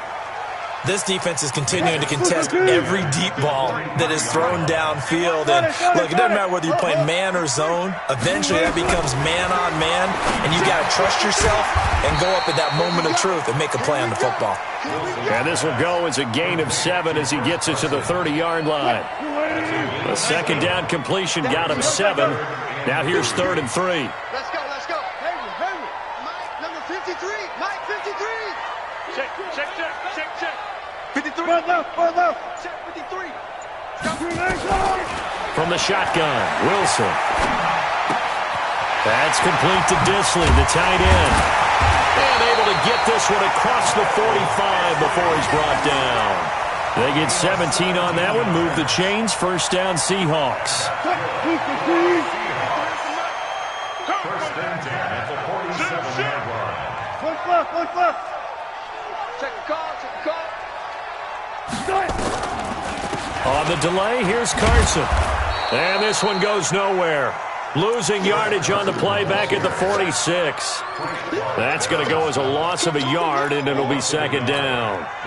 This defense is continuing to contest every deep ball that is thrown downfield. And look, it doesn't matter whether you're playing man or zone. Eventually, that becomes man on man, and you got to trust yourself and go up at that moment of truth and make a play on the football. And this will go as a gain of 7 as he gets it to the 30-yard line. A 2nd down completion got him 7. Now here's 3rd and 3. Let's go. Heavy. Mike, number 53. Mike 53. Check. 53. One left. Check 53. From the shotgun, Wilson. That's complete to Disley, the tight end. And able to get this one across the 45 before he's brought down. They get 17 on that one, move the chains, 1st down Seahawks. First and 10 at the 47-yard line. What's left? Check the call. On the delay, here's Carson. And this one goes nowhere. Losing yardage on the play back at the 46. That's going to go as a loss of a yard, and it'll be second down. At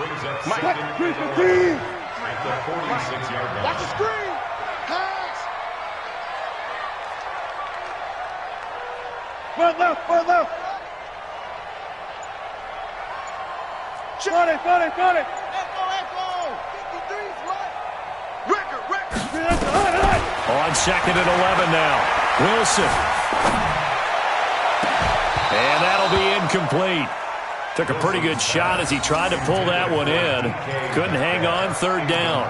the 46-yard line. Watch the screen. Pass. Front left, front left. Got it. Echo. 53's right. Record. On second and 11 now. Wilson. And that'll be incomplete. Took a pretty good shot as he tried to pull that one in. Couldn't hang on, third down.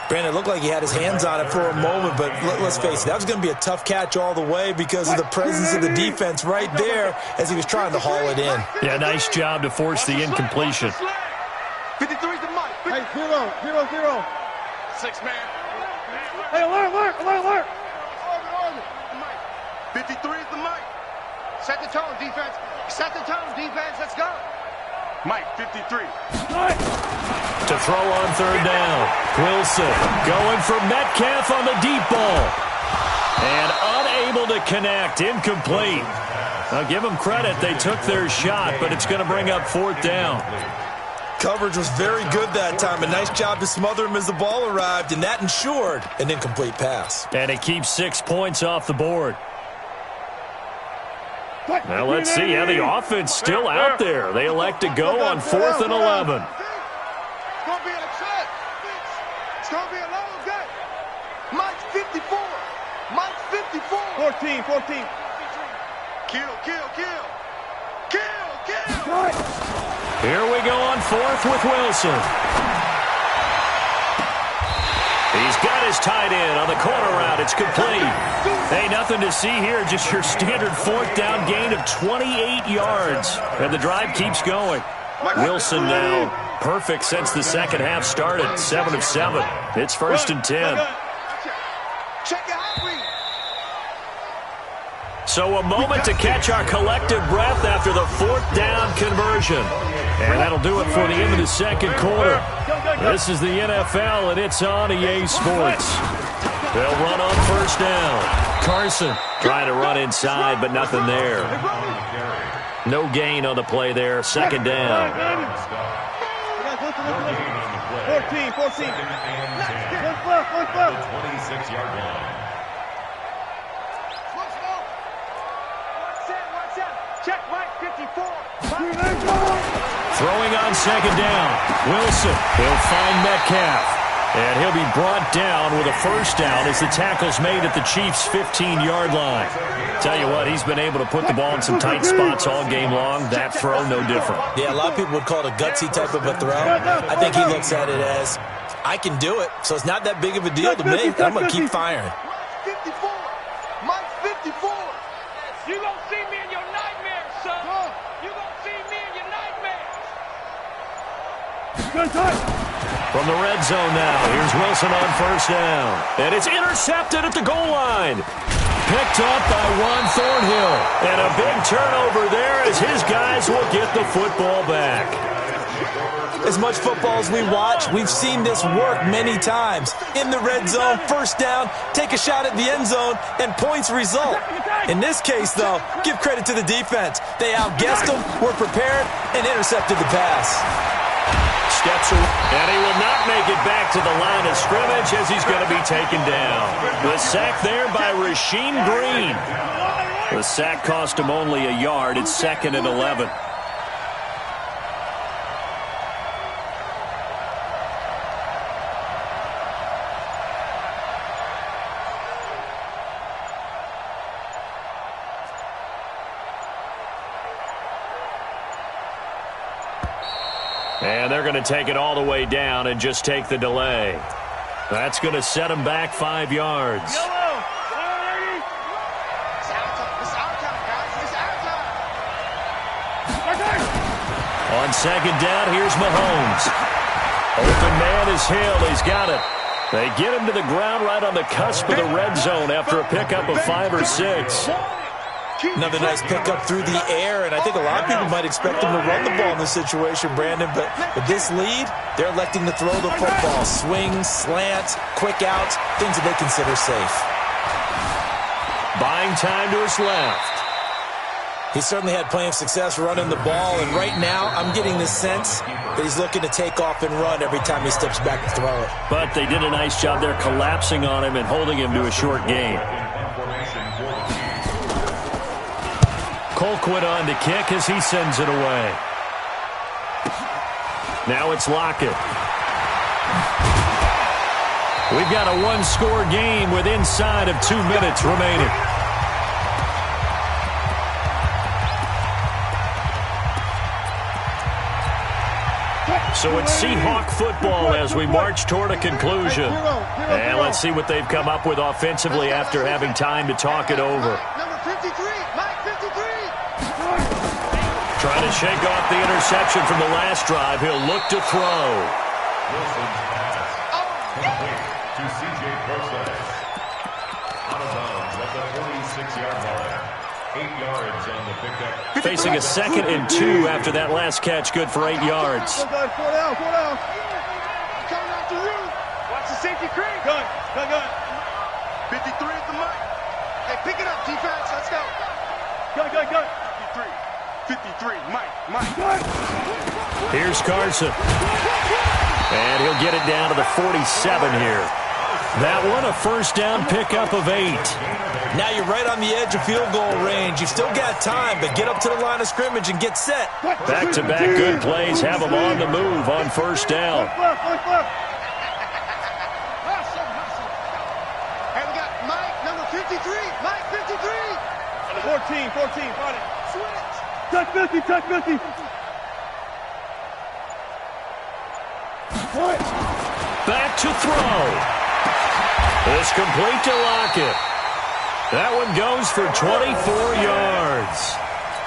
Brandon, it looked like he had his hands on it for a moment, but let's face it, that was going to be a tough catch all the way because of the presence of the defense right there as he was trying to haul it in. Yeah, nice job to force the incompletion. 53's the mic. Hey, 0. 6 man. Hey, alert. 53 is the mic. Set the tone, defense. Let's go. Mike, 53. To throw on third down. Wilson going for Metcalf on the deep ball. And unable to connect. Incomplete. I'll give them credit. They took their shot, but it's going to bring up fourth down. Coverage was very good that time. A nice job to smother him as the ball arrived, and that ensured an incomplete pass. And it keeps 6 points off the board. Now let's see. Yeah, the offense still out there. They elect to go on 4th and 11. It's going to be a check. It's going to be a long game. Mike's 54. 14. Kill. Here we go on 4th with Wilson. He's got his tight end on the corner route. It's complete. Hey, nothing to see here. Just your standard 4th down gain of 28 yards. And the drive keeps going. Wilson now perfect since the second half started. 7 of 7. It's 1st and 10. Check your high read. So a moment to catch our collective breath after the 4th down conversion. And that'll do it for the end of the second quarter. This is the NFL, and it's on EA Sports. They'll run on 1st down. Carson trying to run inside, but nothing there. No gain on the play there. 2nd down. 14. 26-yard line. Check Mike, 54. Throwing on 2nd down. Wilson will find Metcalf. And he'll be brought down with a 1st down as the tackle's made at the Chiefs' 15-yard line. Tell you what, he's been able to put the ball in some tight spots all game long. That throw, no different. Yeah, a lot of people would call it a gutsy type of a throw. I think he looks at it as, I can do it, so it's not that big of a deal to me. I'm going to keep firing. 54. Mike, 54. You going to see me in your nightmares, son. You going to see me in your nightmares. Good touch. From the red zone now, here's Wilson on 1st down. And it's intercepted at the goal line. Picked up by Juan Thornhill. And a big turnover there as his guys will get the football back. As much football as we watch, we've seen this work many times. In the red zone, 1st down, take a shot at the end zone, and points result. In this case, though, give credit to the defense. They outguessed them, were prepared, and intercepted the pass. Steps away, and he will not make it back to the line of scrimmage as he's going to be taken down. The sack there by Rasheem Green. The sack cost him only a yard. It's 2nd and 11. And they're going to take it all the way down and just take the delay. That's going to set them back 5 yards. It's our time, guys. It's our time. On 2nd down, here's Mahomes. Open man is Hill. He's got it. They get him to the ground right on the cusp of the red zone after a pickup of 5 or 6. Another nice pickup through the air, and I think a lot of people might expect them to run the ball in this situation, Brandon, but with this lead, they're electing to throw the football. Swings, slants, quick outs, things that they consider safe. Buying time to his left. He certainly had plenty of success running the ball, and right now I'm getting the sense that he's looking to take off and run every time he steps back to throw it. But they did a nice job there collapsing on him and holding him to a short gain. Colquitt on to kick as he sends it away. Now it's Lockett. We've got a one-score game with inside of 2 minutes remaining. So it's Seahawk football as we march toward a conclusion. And let's see what they've come up with offensively after having time to talk it over. Number 53, Mike 53. Trying to shake off the interception from the last drive. He'll look to throw. Wilson's pass complete to C.J. Process. Out of bounds at the 46-yard line. 8 yards on the pickup. Facing a 2nd and 2 after that last catch. Good for 8 yards. Go down, go down. Coming after you. Watch the safety cream. Gun. 53 at the mic. Hey, pick it up, defense. Let's go. Gun. 53, Mike. Here's Carson. And he'll get it down to the 47 here. That one, a first down pickup of 8. Now you're right on the edge of field goal range. You've still got time, but get up to the line of scrimmage and get set. Back-to-back good plays have them on the move on first down. Left. Hey, we got Mike, number 53. Mike 53. 14, fight it. Switch. Touch 50. Back to throw. It's complete to Lockett. That one goes for 24 yards.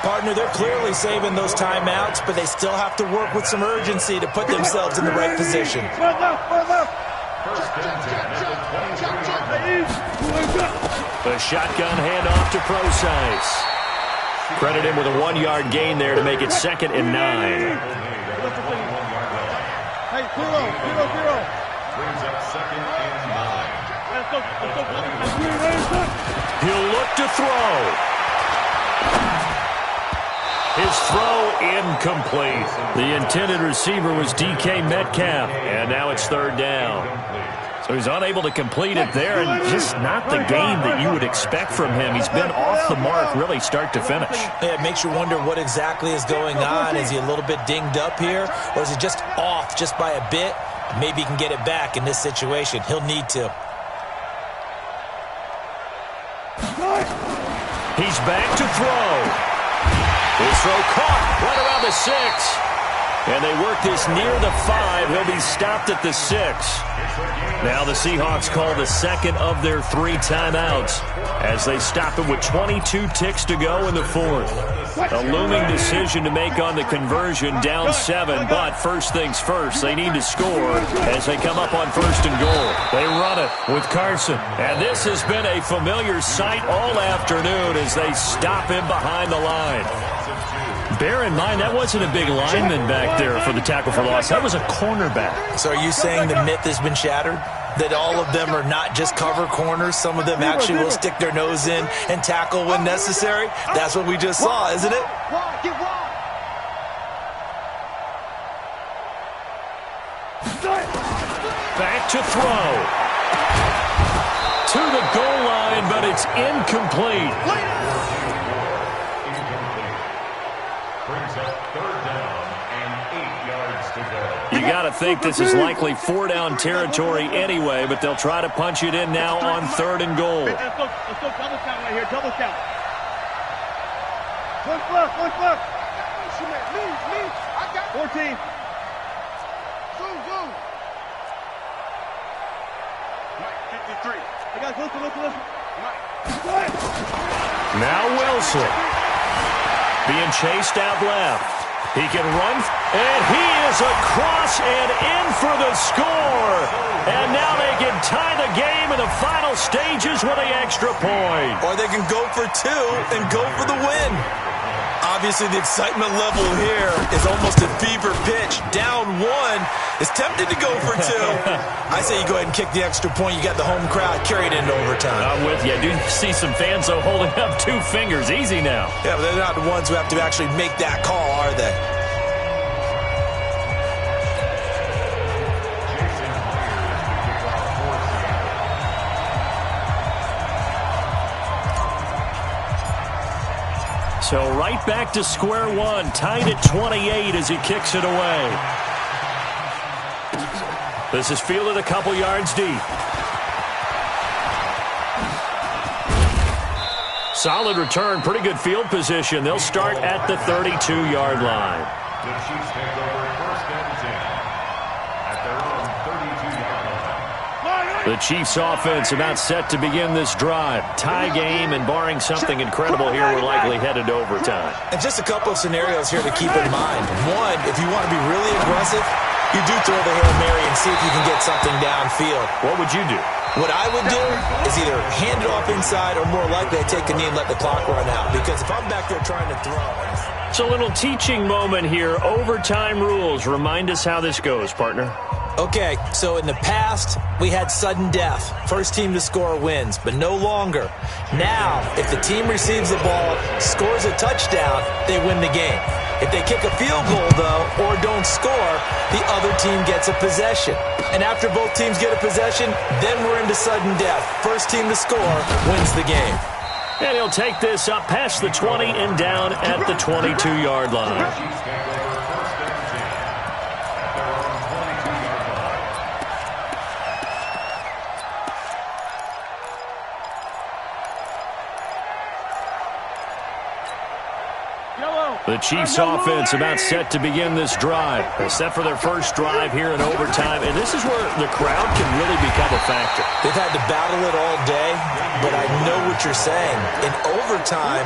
Partner, they're clearly saving those timeouts, but they still have to work with some urgency to put themselves in the right position. Run left. The shotgun handoff to Procise. Credit him with a 1-yard gain there to make it 2nd and 9. Hey, 0. Brings up 2nd and 9. He'll look to throw. His throw incomplete. The intended receiver was DK Metcalf, and now it's 3rd down. So he's unable to complete it there, and just not the game that you would expect from him. He's been off the mark really start to finish. Yeah, it makes you wonder what exactly is going on. Is he a little bit dinged up here, or is he just off just by a bit? Maybe he can get it back in this situation. He'll need to. He's back to throw. His throw caught right around the 6. And they work this near the 5. He'll be stopped at the 6. Now the Seahawks call the 2nd of their 3 timeouts as they stop it with 22 ticks to go in the 4th. A looming decision to make on the conversion, down 7, but first things first, they need to score as they come up on 1st and goal. They run it with Carson, and this has been a familiar sight all afternoon as they stop him behind the line. Bear in mind, that wasn't a big lineman back there for the tackle for loss. That was a cornerback. So are you saying the myth has been shattered? That all of them are not just cover corners? Some of them actually will stick their nose in and tackle when necessary? That's what we just saw, isn't it? Get wide. Back to throw. To the goal line, but it's incomplete. Brings up 3rd down and 8 yards to go. You got to think this is likely 4-down territory anyway, but they'll try to punch it in now on 3rd and goal. Let's go double count right here. Double count. One left. Me. I got 14. Zoom. Mike 53. Hey guys, listen. Mike. Now Wilson being chased out left. He can run, and he is across and in for the score. And now they can tie the game in the final stages with an extra point. Or they can go for 2 and go for the win. Obviously, the excitement level here is almost at fever pitch. Down one, is tempted to go for two. I say you go ahead and kick the extra point. You got the home crowd carried into overtime. I'm with you. I do see some fans, though, holding up 2 fingers. Easy now. Yeah, but they're not the ones who have to actually make that call, are they? So right back to square one, tied at 28 as he kicks it away. This is fielded a couple yards deep. Solid return, pretty good field position. They'll start at the 32-yard line. The Chiefs take over first and 10 at their own 32-yard line. The Chiefs offense about set to begin this drive. Tie game, and barring something incredible here, we're likely headed to overtime. And just a couple of scenarios here to keep in mind. One, if you want to be really aggressive, you do throw the Hail Mary and see if you can get something downfield. What would you do? What I would do is either hand it off inside or more likely I take a knee and let the clock run out. Because if I'm back there trying to throw... It's a little teaching moment here. Overtime rules. Remind us how this goes, partner. Okay, so in the past, we had sudden death. First team to score wins, but no longer. Now, if the team receives the ball, scores a touchdown, they win the game. If they kick a field goal, though, or don't score, the other team gets a possession. And after both teams get a possession, then we're into sudden death. First team to score wins the game. And he'll take this up past the 20 and down at the 22-yard line. The Chiefs offense about set to begin this drive. They're set for their first drive here in overtime, and this is where the crowd can really become a factor. They've had to battle it all day, but I know what you're saying. In overtime,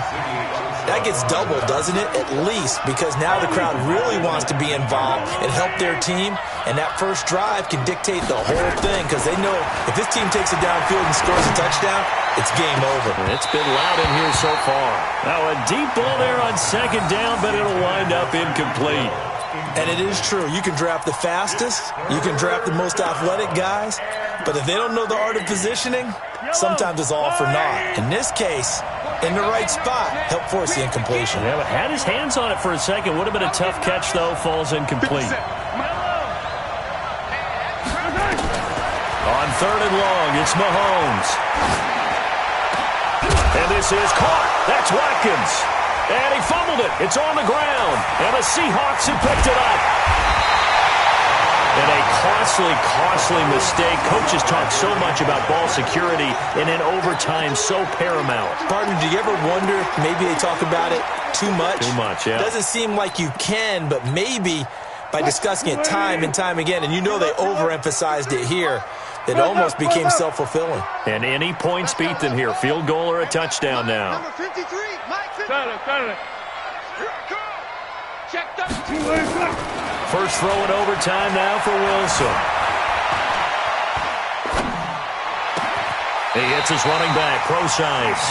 that gets doubled, doesn't it? At least, because now the crowd really wants to be involved and help their team, and that first drive can dictate the whole thing because they know if this team takes it downfield and scores a touchdown, it's game over. It's been loud in here so far. Now a deep ball there on second down, but it'll wind up incomplete. And it is true. You can draft the fastest. You can draft the most athletic guys. But if they don't know the art of positioning, sometimes it's all for naught. In this case, in the right spot, help force the incompletion. Yeah, but had his hands on it for a second. Would have been a tough catch, though. Falls incomplete. On third and long, it's Mahomes. And this is caught. That's Watkins. And he fumbled it. It's on the ground. And the Seahawks have picked it up. And a costly mistake. Coaches talk so much about ball security, and in overtime, so paramount. Partner, do you ever wonder if maybe they talk about it too much? Too much, yeah. Doesn't seem like you can, but maybe by discussing it time and time again, and you know they overemphasized it here, it almost became self-fulfilling. And any points beat them here. Field goal or a touchdown now. Number 53, Mike 53. Check that. First throw in overtime now for Wilson. He hits his running back, Procise.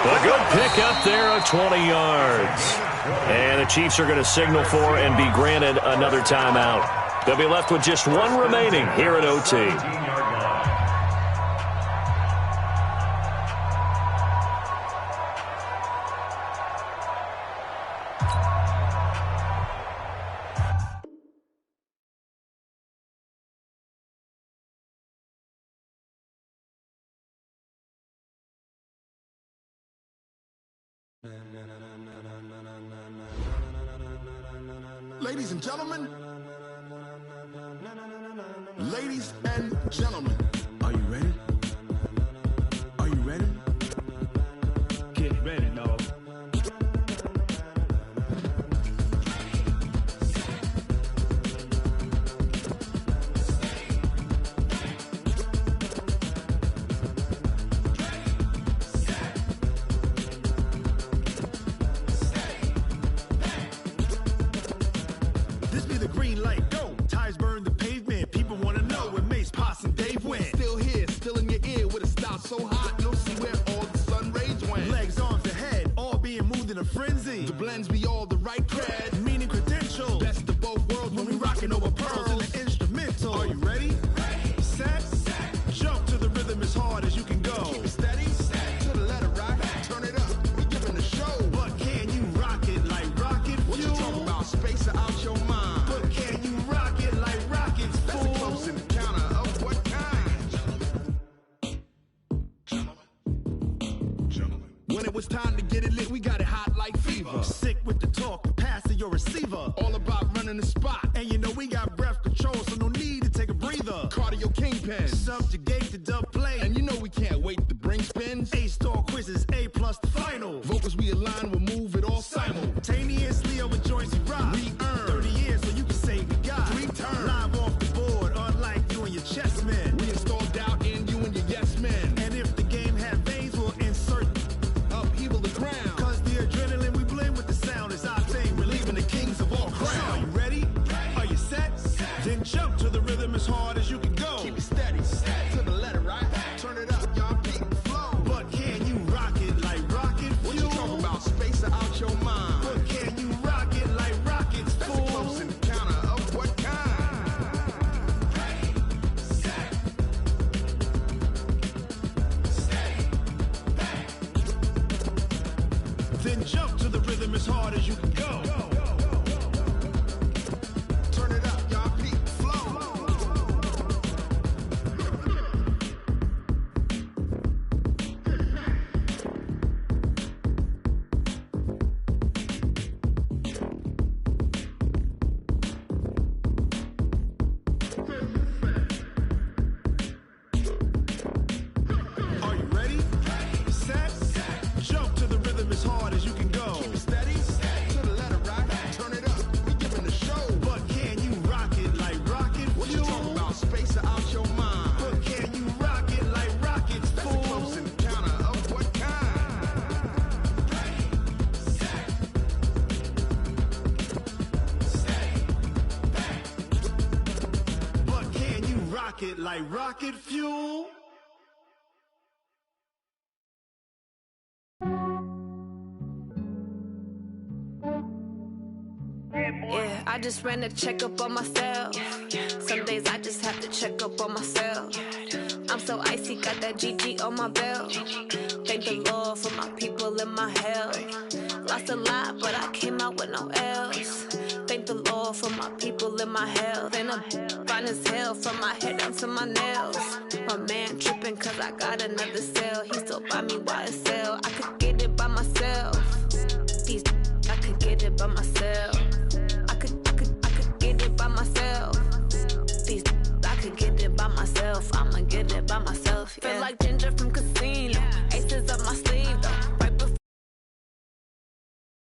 A good pick up there of 20 yards. And the Chiefs are going to signal for and be granted another timeout. They'll be left with just one remaining here at OT. Ladies and gentlemen, are you ready? Are you ready? Get ready, dog. This be the green light, go. Tires burn the pavement. People want to know when Mace, Poss, and Dave went. Still here, still in your When it was time to get it lit, we got it hot like fever. Sick with the talk, passing your receiver. All about running the spot. And you know we got breath control, so no need to take a breather. Cardio kingpin, subjugate the dub play. And you know we can't wait to bring spins. A-star quizzes, A+ the final. Vocals we align, we'll move it all simultaneously over joints we rock. We earn 30 years so you can say we got 3 turns. Live off the board, unlike you and your chess men. We install doubt in you and your yes men. And if the game had veins, we'll insert upheaval the ground. Cause the adrenaline we blend with the sound is our thing. Relieving the kings of all crowns. Are you ready? Are you set? Then jump to the rhythm as hard as you can go. Keep it steady, to the letter, right? Turn it up, y'all beat the flow. But can you rock it like rocket fuel? What you talking about? Space out your mind. But can you rock it like rockets, fool? That's a close encounter of what kind? Ready, set, steady, bang. Then jump to the rhythm as hard as you can go. Turn it up, y'all beat the flow. Are you ready? Set, jump to the rhythm as hard as you can go. Keep it steady, to the letter, right? Turn it up, we giving the show. But can you rock it like rocket fuel? What you talking about? Space out your mind. But can you rock it like rockets, fool? That's a close encounter of what kind? Ready, set, steady, bang. But can you rock it like rocket fuel? Yeah, I just ran a checkup on myself. Some days I just have to check up on myself. I'm so icy, got that GG on my belt. Thank the Lord for my people and my health. Lost a lot, but I came out with no L's. Thank the Lord for my people and my health. And I'm fine as hell from my head down to my nails. My man tripping cause I got another cell. He still buy me YSL. I could get it by myself. These I could get it by myself. I could get it by myself. These I could get it by myself. I'ma get it by myself.